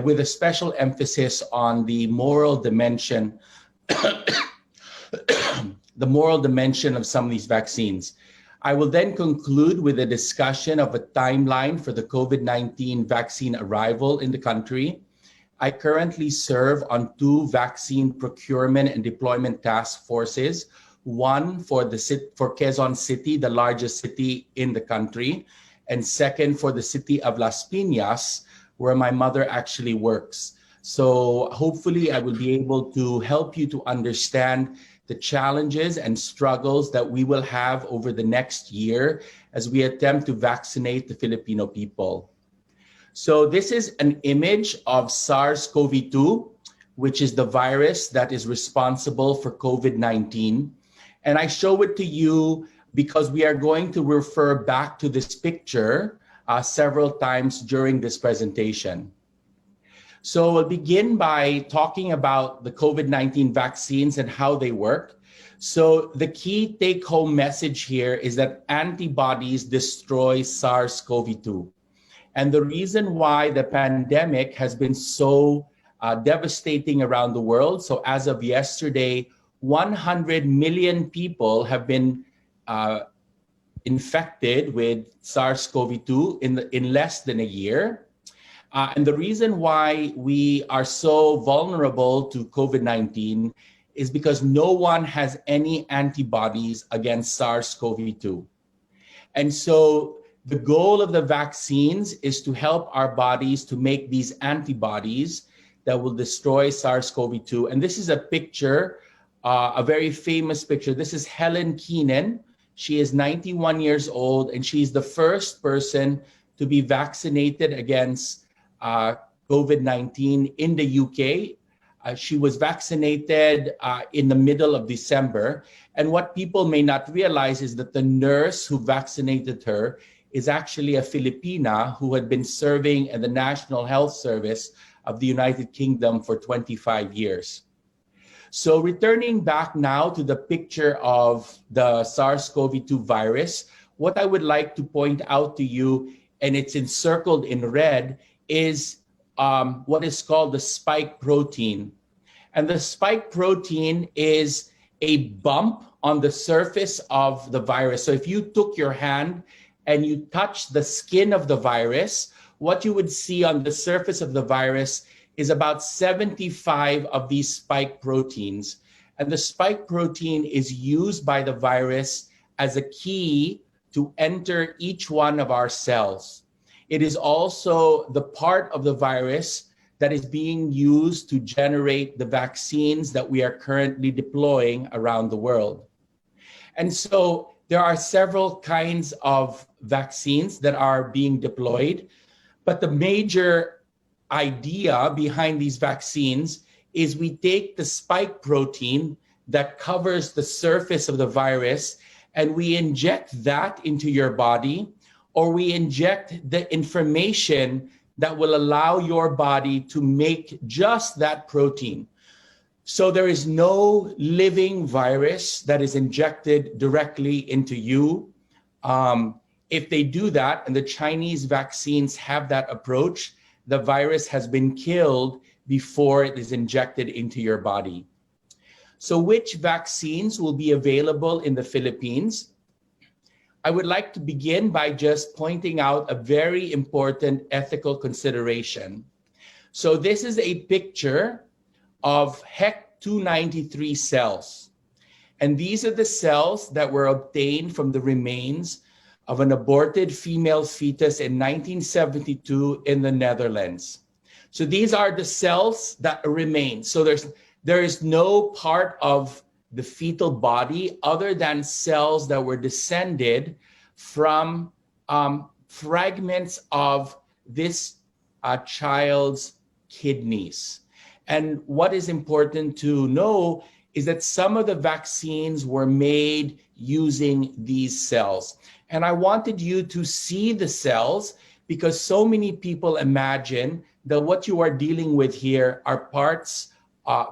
with a special emphasis on the moral dimension, the moral dimension of some of these vaccines. I will then conclude with a discussion of a timeline for the COVID-19 vaccine arrival in the country. I currently serve on 2 vaccine procurement and deployment task forces, one for Quezon City, the largest city in the country, and second for the city of Las Piñas, where my mother actually works. So hopefully I will be able to help you to understand the challenges and struggles that we will have over the next year as we attempt to vaccinate the Filipino people. So this is an image of SARS-CoV-2, which is the virus that is responsible for COVID-19. And I show it to you because we are going to refer back to this picture several times during this presentation. So we'll begin by talking about the COVID-19 vaccines and how they work. So the key take-home message here is that antibodies destroy SARS-CoV-2. And the reason why the pandemic has been so devastating around the world, so as of yesterday, 100 million people have been infected with SARS-CoV-2 in less than a year. And the reason why we are so vulnerable to COVID-19 is because no one has any antibodies against SARS-CoV-2. And so the goal of the vaccines is to help our bodies to make these antibodies that will destroy SARS-CoV-2. And this is a picture, a very famous picture. This is Helen Keenan. She is 91 years old, and she's the first person to be vaccinated against COVID-19 in the UK. She was vaccinated in the middle of December. And what people may not realize is that the nurse who vaccinated her is actually a Filipina who had been serving in the National Health Service of the United Kingdom for 25 years. So returning back now to the picture of the SARS-CoV-2 virus, what I would like to point out to you, and it's encircled in red, is what is called the spike protein. And the spike protein is a bump on the surface of the virus. So if you took your hand and you touch the skin of the virus, what you would see on the surface of the virus is about 75 of these spike proteins. And the spike protein is used by the virus as a key to enter each one of our cells. It is also the part of the virus that is being used to generate the vaccines that we are currently deploying around the world. And so there are several kinds of vaccines that are being deployed, but the major idea behind these vaccines is we take the spike protein that covers the surface of the virus and we inject that into your body, or we inject the information that will allow your body to make just that protein. So there is no living virus that is injected directly into you. If they do that, and the Chinese vaccines have that approach, the virus has been killed before it is injected into your body. So which vaccines will be available in the Philippines? I would like to begin by just pointing out a very important ethical consideration. So this is a picture of HEC-293 cells. And these are the cells that were obtained from the remains of an aborted female fetus in 1972 in the Netherlands. So these are the cells that remain. So there is no part of the fetal body other than cells that were descended from fragments of this child's kidneys. And what is important to know is that some of the vaccines were made using these cells. And I wanted you to see the cells because so many people imagine that what you are dealing with here are parts,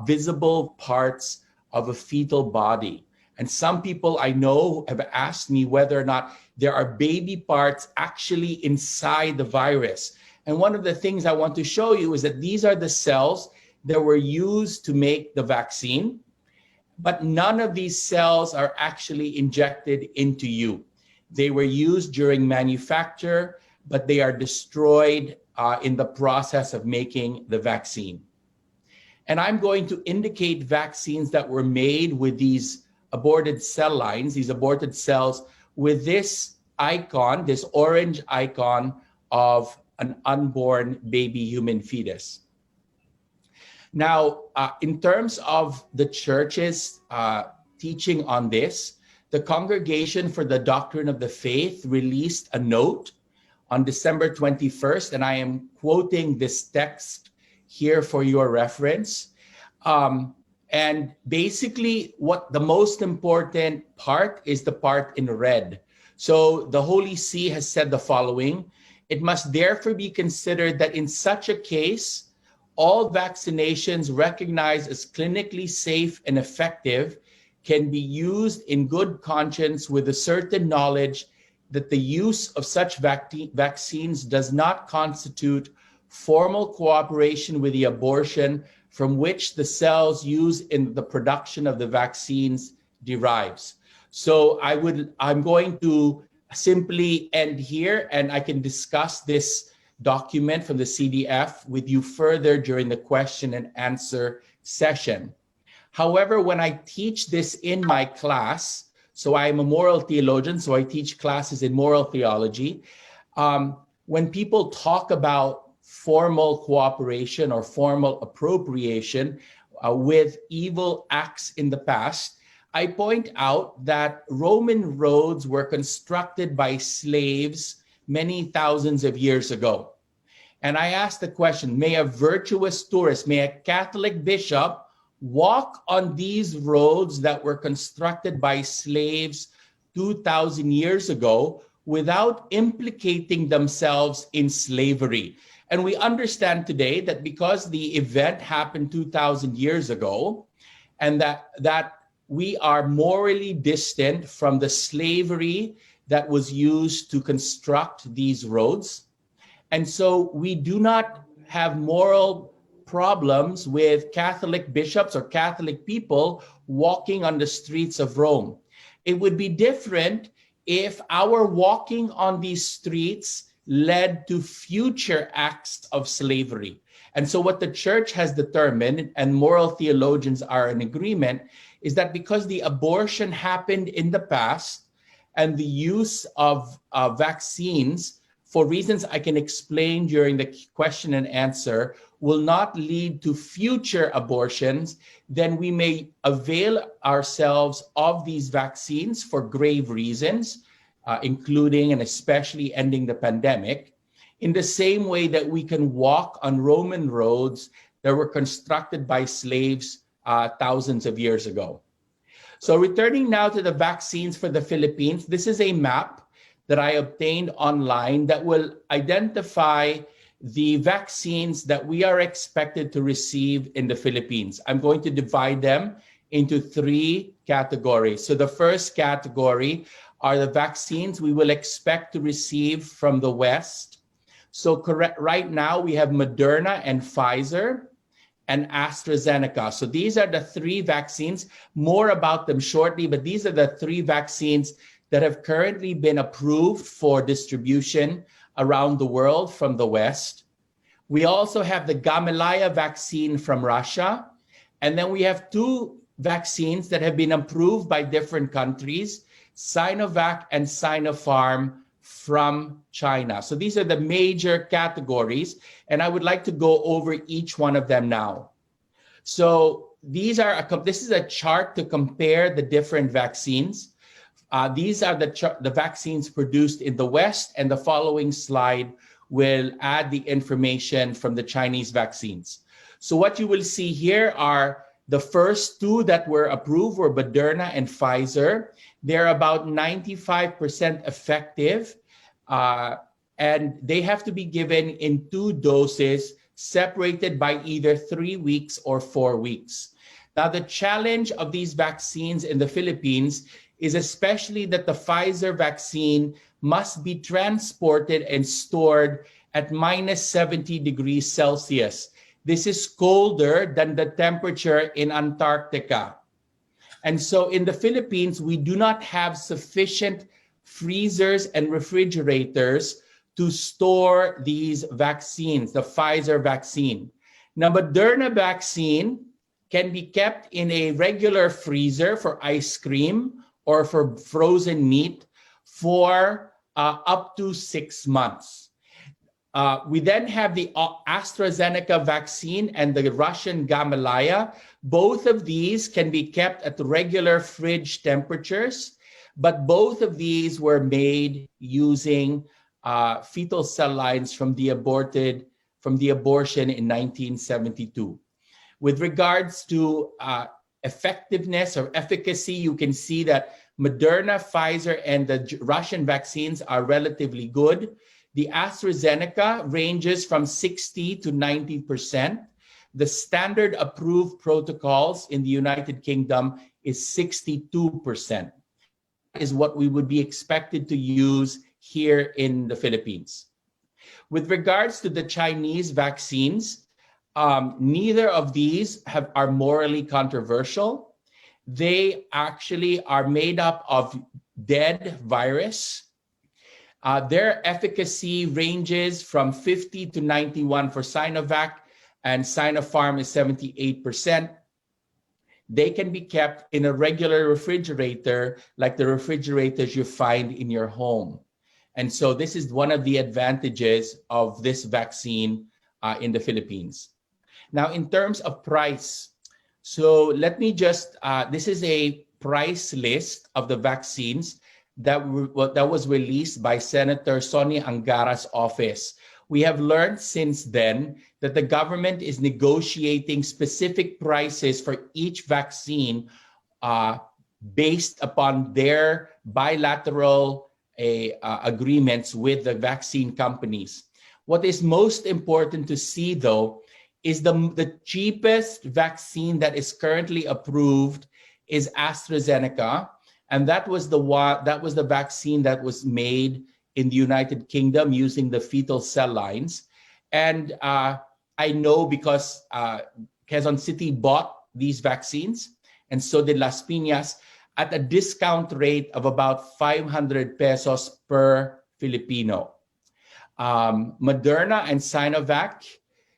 visible parts of a fetal body. And some people I know have asked me whether or not there are baby parts actually inside the virus. And one of the things I want to show you is that these are the cells that were used to make the vaccine, but none of these cells are actually injected into you. They were used during manufacture, but they are destroyed in the process of making the vaccine. And I'm going to indicate vaccines that were made with these aborted cell lines, these aborted cells, with this icon, this orange icon of an unborn baby human fetus. Now, in terms of the church's teaching on this, the Congregation for the Doctrine of the Faith released a note on December 21st, and I am quoting this text here for your reference. And basically, what the most important part is the part in red. So the Holy See has said the following: it must therefore be considered that in such a case, all vaccinations recognized as clinically safe and effective can be used in good conscience with a certain knowledge that the use of such vaccines does not constitute formal cooperation with the abortion from which the cells used in the production of the vaccines derives. So I'm going to simply end here, and I can discuss this document from the CDF with you further during the question and answer session. However, when I teach this in my class, so I am a moral theologian, so I teach classes in moral theology. When people talk about formal cooperation or formal appropriation with evil acts in the past, I point out that Roman roads were constructed by slaves many thousands of years ago. And I ask the question, may a virtuous tourist, may a Catholic bishop walk on these roads that were constructed by slaves 2,000 years ago without implicating themselves in slavery? And we understand today that because the event happened 2,000 years ago, and that we are morally distant from the slavery that was used to construct these roads. And so we do not have moral problems with Catholic bishops or Catholic people walking on the streets of Rome. It would be different if our walking on these streets led to future acts of slavery. And so what the church has determined, and moral theologians are in agreement, is that because the abortion happened in the past and the use of vaccines, for reasons I can explain during the question and answer, will not lead to future abortions, then we may avail ourselves of these vaccines for grave reasons, including and especially ending the pandemic, in the same way that we can walk on Roman roads that were constructed by slaves thousands of years ago. So returning now to the vaccines for the Philippines, this is a map that I obtained online that will identify the vaccines that we are expected to receive in the Philippines. I'm going to divide them into 3 categories. So the first category are the vaccines we will expect to receive from the West. So right now we have Moderna and Pfizer and AstraZeneca. So these are the 3 vaccines. More about them shortly, but these are the 3 vaccines that have currently been approved for distribution around the world from the West. We also have the Gamaleya vaccine from Russia. And then we have 2 vaccines that have been approved by different countries, Sinovac and Sinopharm from China. So these are the major categories, and I would like to go over each one of them now. So this is a chart to compare the different vaccines. These are the vaccines produced in the West, and the following slide will add the information from the Chinese vaccines. So what you will see here are the first 2 that were approved were Moderna and Pfizer. They're about 95% effective, and they have to be given in 2 doses separated by either 3 weeks or 4 weeks. Now, the challenge of these vaccines in the Philippines is especially that the Pfizer vaccine must be transported and stored at minus 70 degrees Celsius. This is colder than the temperature in Antarctica. And so in the Philippines, we do not have sufficient freezers and refrigerators to store these vaccines, the Pfizer vaccine. Now, Moderna vaccine can be kept in a regular freezer for ice cream or for frozen meat for up to 6 months. We then have the AstraZeneca vaccine and the Russian Gamaleya. Both of these can be kept at regular fridge temperatures, but both of these were made using fetal cell lines from the abortion in 1972. With regards to effectiveness or efficacy, you can see that Moderna, Pfizer, and the Russian vaccines are relatively good. The AstraZeneca ranges from 60 to 90%. The standard approved protocols in the United Kingdom is 62%, is what we would be expected to use here in the Philippines. With regards to the Chinese vaccines, neither of these are morally controversial. They actually are made up of dead virus. Their efficacy ranges from 50 to 91 for Sinovac, and Sinopharm is 78%. They can be kept in a regular refrigerator, like the refrigerators you find in your home. And so this is one of the advantages of this vaccine in the Philippines. Now, in terms of price, so let me just, this is a price list of the vaccines that was released by Senator Sonny Angara's office. We have learned since then that the government is negotiating specific prices for each vaccine based upon their bilateral agreements with the vaccine companies. What is most important to see, though, is the cheapest vaccine that is currently approved is AstraZeneca, and that was the vaccine that was made in the United Kingdom using the fetal cell lines. And I know because Quezon City bought these vaccines, and so did Las Piñas, at a discount rate of about 500 pesos per Filipino. Moderna and Sinovac.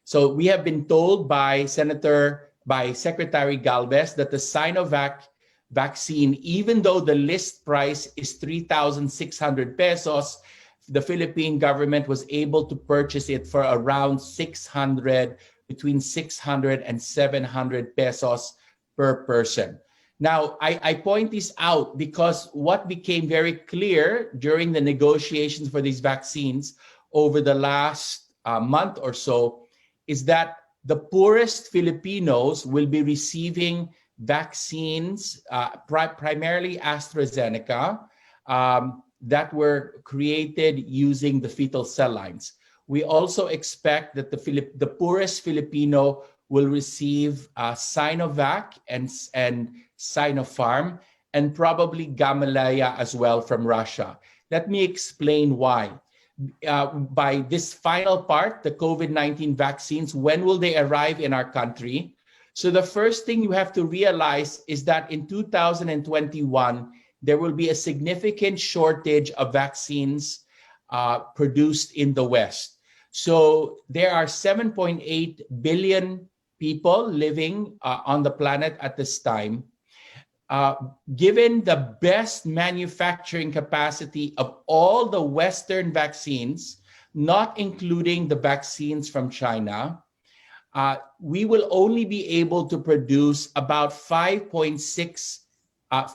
So we have been told by Secretary Galvez that the Sinovac vaccine, even though the list price is 3,600 pesos, the Philippine government was able to purchase it for around between 600 and 700 pesos per person. Now, I point this out because what became very clear during the negotiations for these vaccines over the last month or so is that the poorest Filipinos will be receiving vaccines, primarily AstraZeneca, that were created using the fetal cell lines. We also expect that the poorest Filipino will receive Sinovac and Sinopharm, and probably Gamaleya as well from Russia. Let me explain why. By this final part, the COVID-19 vaccines, when will they arrive in our country? So the first thing you have to realize is that in 2021, there will be a significant shortage of vaccines produced in the West. So there are 7.8 billion people living on the planet at this time. Given the best manufacturing capacity of all the Western vaccines, not including the vaccines from China, we will only be able to produce about 5.6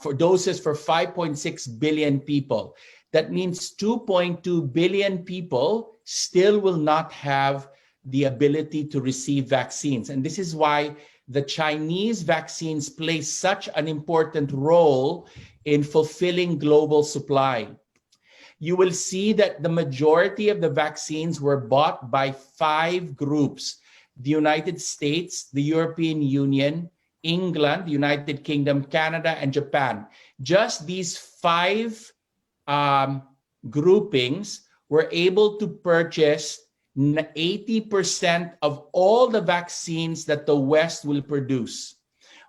for doses for 5.6 billion people. That means 2.2 billion people still will not have the ability to receive vaccines. And this is why the Chinese vaccines play such an important role in fulfilling global supply. You will see that the majority of the vaccines were bought by 5 groups: the United States, the European Union, England, the United Kingdom, Canada, and Japan. Just these 5 groupings were able to purchase 80% of all the vaccines that the West will produce.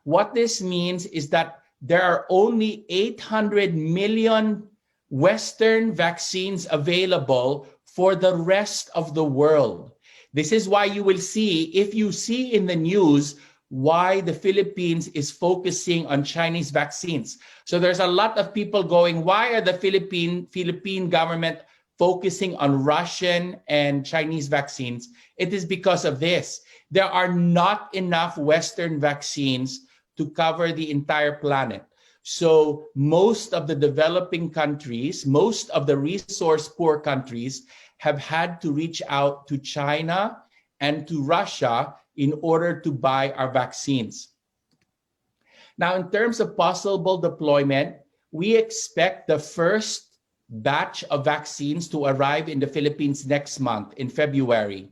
What this means is that there are only 800 million Western vaccines available for the rest of the world. This is why you will see, if you see in the news, why the Philippines is focusing on Chinese vaccines. So there's a lot of people going, why are the Philippine government focusing on Russian and Chinese vaccines, it is because of this. There are not enough Western vaccines to cover the entire planet. So most of the developing countries, most of the resource-poor countries have had to reach out to China and to Russia in order to buy our vaccines. Now, in terms of possible deployment, we expect the first batch of vaccines to arrive in the Philippines next month in February.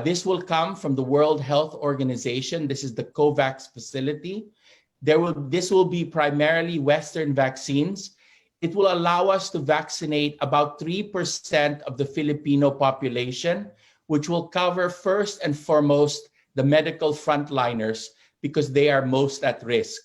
This will come from the World Health Organization. This is the COVAX facility. This will be primarily Western vaccines. It will allow us to vaccinate about 3% of the Filipino population, which will cover first and foremost the medical frontliners because they are most at risk.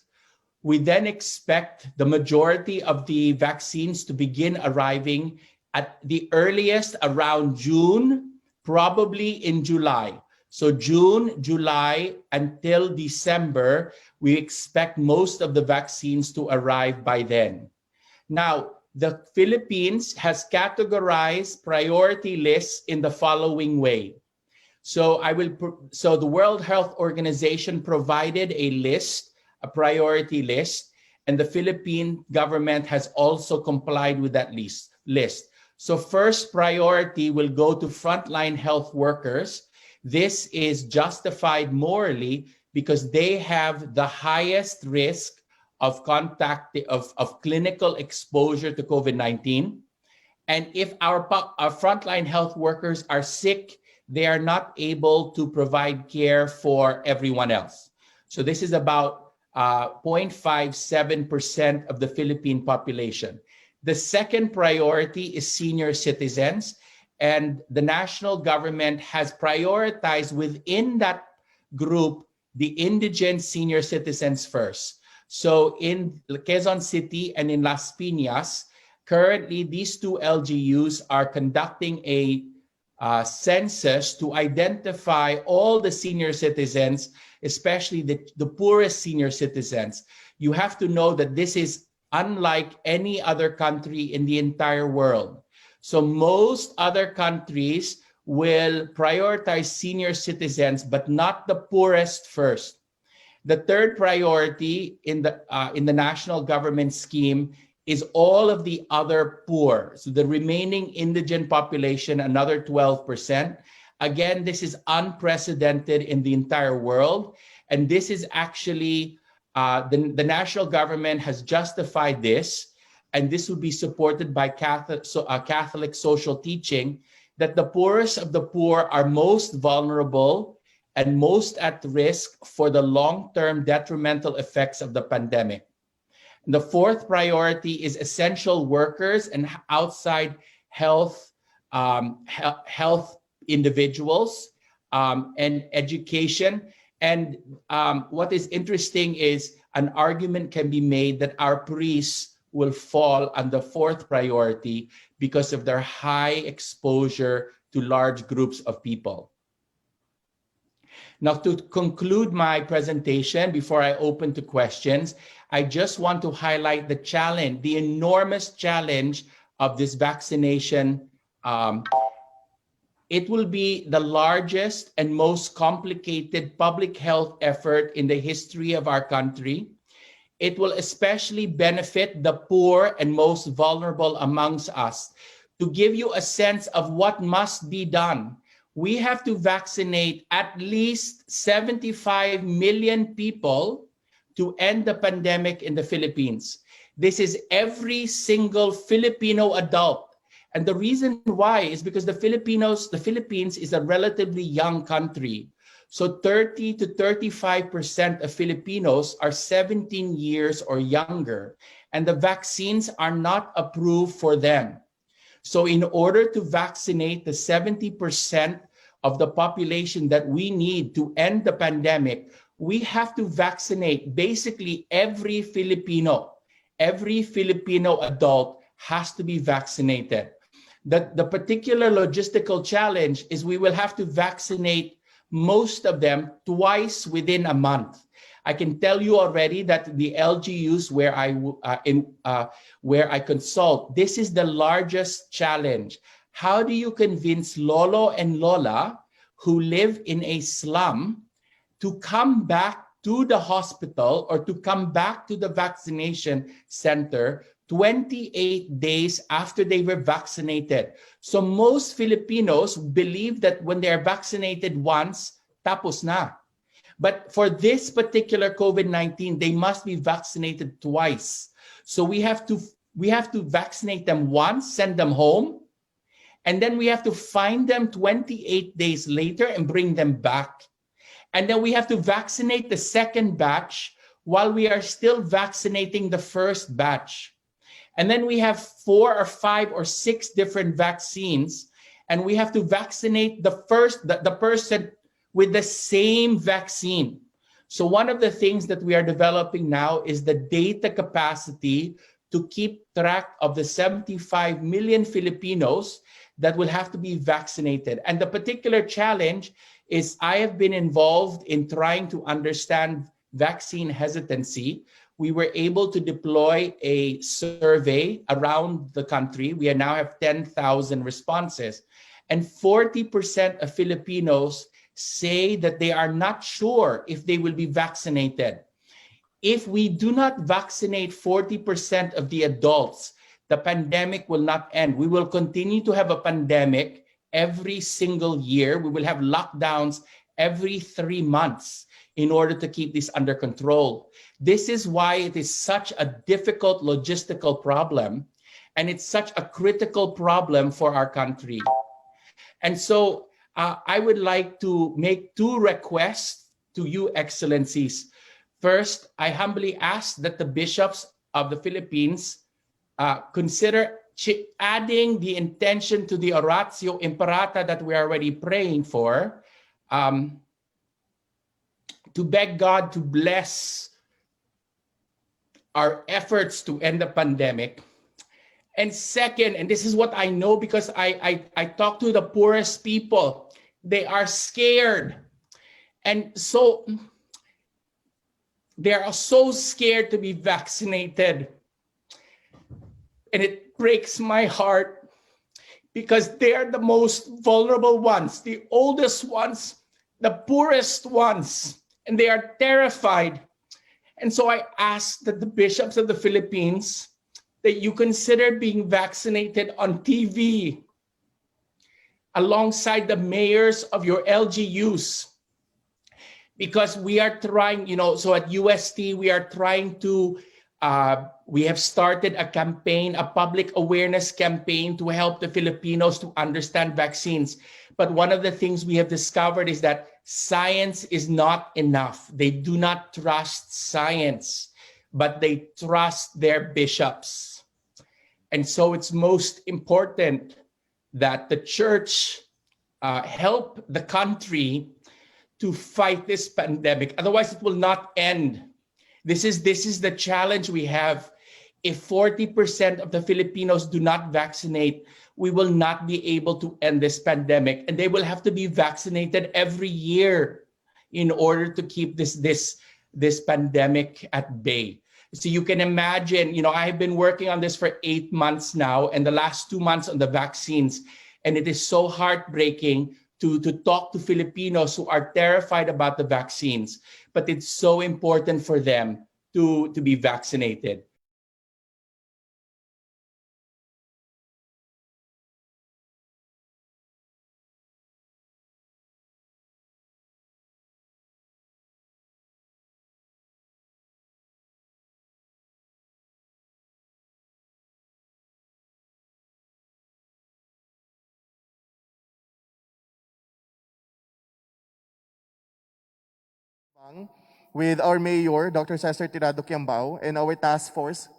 We then expect the majority of the vaccines to begin arriving at the earliest around June, probably in July. So June, July, until December, we expect most of the vaccines to arrive by then. Now, the Philippines has categorized priority lists in the following way. So the World Health Organization provided a list, a priority list, and the Philippine government has also complied with that list. So first priority will go to frontline health workers. This is justified morally because they have the highest risk of clinical exposure to COVID-19. And if our frontline health workers are sick, they are not able to provide care for everyone else. So this is about 0.57% of the Philippine population. The second priority is senior citizens, and the national government has prioritized within that group the indigent senior citizens first. So in Quezon City and in Las Piñas, currently these two LGUs are conducting a census to identify all the senior citizens, especially the poorest senior citizens. You have to know that this is unlike any other country in the entire world. So most other countries will prioritize senior citizens, but not the poorest first. The third priority in the national government scheme is all of the other poor. So the remaining indigent population, another 12%. Again, this is unprecedented in the entire world. And this is actually, the national government has justified this, and this would be supported by Catholic social teaching, that the poorest of the poor are most vulnerable and most at risk for the long-term detrimental effects of the pandemic. And the fourth priority is essential workers and outside health individuals and education. And what is interesting is an argument can be made that our priests will fall on the fourth priority because of their high exposure to large groups of people. Now, to conclude my presentation, before I open to questions, I just want to highlight the challenge, the enormous challenge of this vaccination. It will be the largest and most complicated public health effort in the history of our country. It will especially benefit the poor and most vulnerable amongst us. To give you a sense of what must be done, we have to vaccinate at least 75 million people to end the pandemic in the Philippines. This is every single Filipino adult. And the reason why is because the Philippines is a relatively young country. So 30 to 35% of Filipinos are 17 years or younger, and the vaccines are not approved for them. So in order to vaccinate the 70% of the population that we need to end the pandemic, we have to vaccinate basically every Filipino. Every Filipino adult has to be vaccinated. The particular logistical challenge is we will have to vaccinate most of them twice within a month. I can tell you already that the LGUs where I consult, this is the largest challenge. how do you convince Lolo and Lola who live in a slum to come back to the hospital or to come back to the vaccination center 28 days after they were vaccinated? So most Filipinos believe that when they are vaccinated once, tapos na. But for this particular COVID-19, they must be vaccinated twice. So we have to vaccinate them once, send them home, and then we have to find them 28 days later and bring them back. And then we have to vaccinate the second batch while we are still vaccinating the first batch. And then we have 4 or 5 or 6 different vaccines, and we have to vaccinate the person with the same vaccine. So one of the things that we are developing now is the data capacity to keep track of the 75 million Filipinos that will have to be vaccinated. And the particular challenge is I have been involved in trying to understand vaccine hesitancy. We were able to deploy a survey around the country. We now have 10,000 responses. And 40% of Filipinos say that they are not sure if they will be vaccinated. If we do not vaccinate 40% of the adults, the pandemic will not end. We will continue to have a pandemic every single year. We will have lockdowns every 3 months in order to keep this under control. This is why it is such a difficult logistical problem, and it's such a critical problem for our country. And so I would like to make 2 requests to you, Excellencies. First, I humbly ask that the bishops of the Philippines consider adding the intention to the Oratio Imperata that we are already praying for, to beg God to bless our efforts to end the pandemic. And second, and this is what I know because I talk to the poorest people, they are scared. And so they are so scared to be vaccinated. And it breaks my heart because they are the most vulnerable ones, the oldest ones, the poorest ones, and they are terrified. And so I ask that the bishops of the Philippines, that you consider being vaccinated on TV alongside the mayors of your LGUs. Because we are trying, so at UST, we are trying to, we have started a campaign, a public awareness campaign to help the Filipinos to understand vaccines. But one of the things we have discovered is that science is not enough. They do not trust science, but they trust their bishops. And so it's most important that the church help the country to fight this pandemic. Otherwise, it will not end. This is the challenge we have. If 40% of the Filipinos do not vaccinate, we will not be able to end this pandemic. And they will have to be vaccinated every year in order to keep this pandemic at bay. So you can imagine, I've been working on this for 8 months now, and the last 2 months on the vaccines. And it is so heartbreaking to talk to Filipinos who are terrified about the vaccines. But it's so important for them to be vaccinated. With our Mayor, Dr. Cesar Tirado Quiambao, and our task force,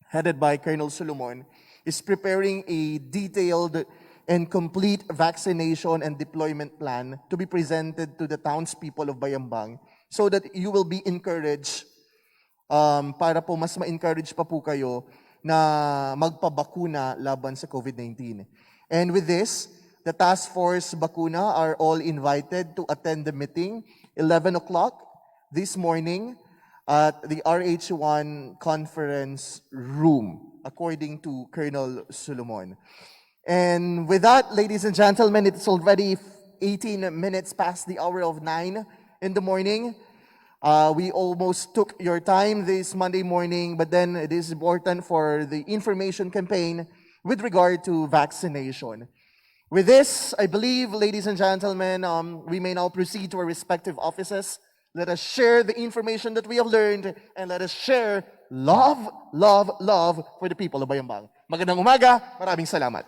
headed by Colonel Solomon, is preparing a detailed and complete vaccination and deployment plan to be presented to the townspeople of Bayambang so that you will be encouraged, para po mas ma-encourage pa po kayo na magpabakuna laban sa COVID-19. And with this, the task force bakuna are all invited to attend the meeting 11 o'clock this morning at the RH1 conference room, according to Colonel Solomon. And with that, ladies and gentlemen, it's already 18 minutes past the hour of 9 in the morning. We almost took your time this Monday morning, but then it is important for the information campaign with regard to vaccination. With this, I believe, ladies and gentlemen, we may now proceed to our respective offices. Let us share the information that we have learned and let us share love, love, love for the people of Bayambang. Magandang umaga, maraming salamat.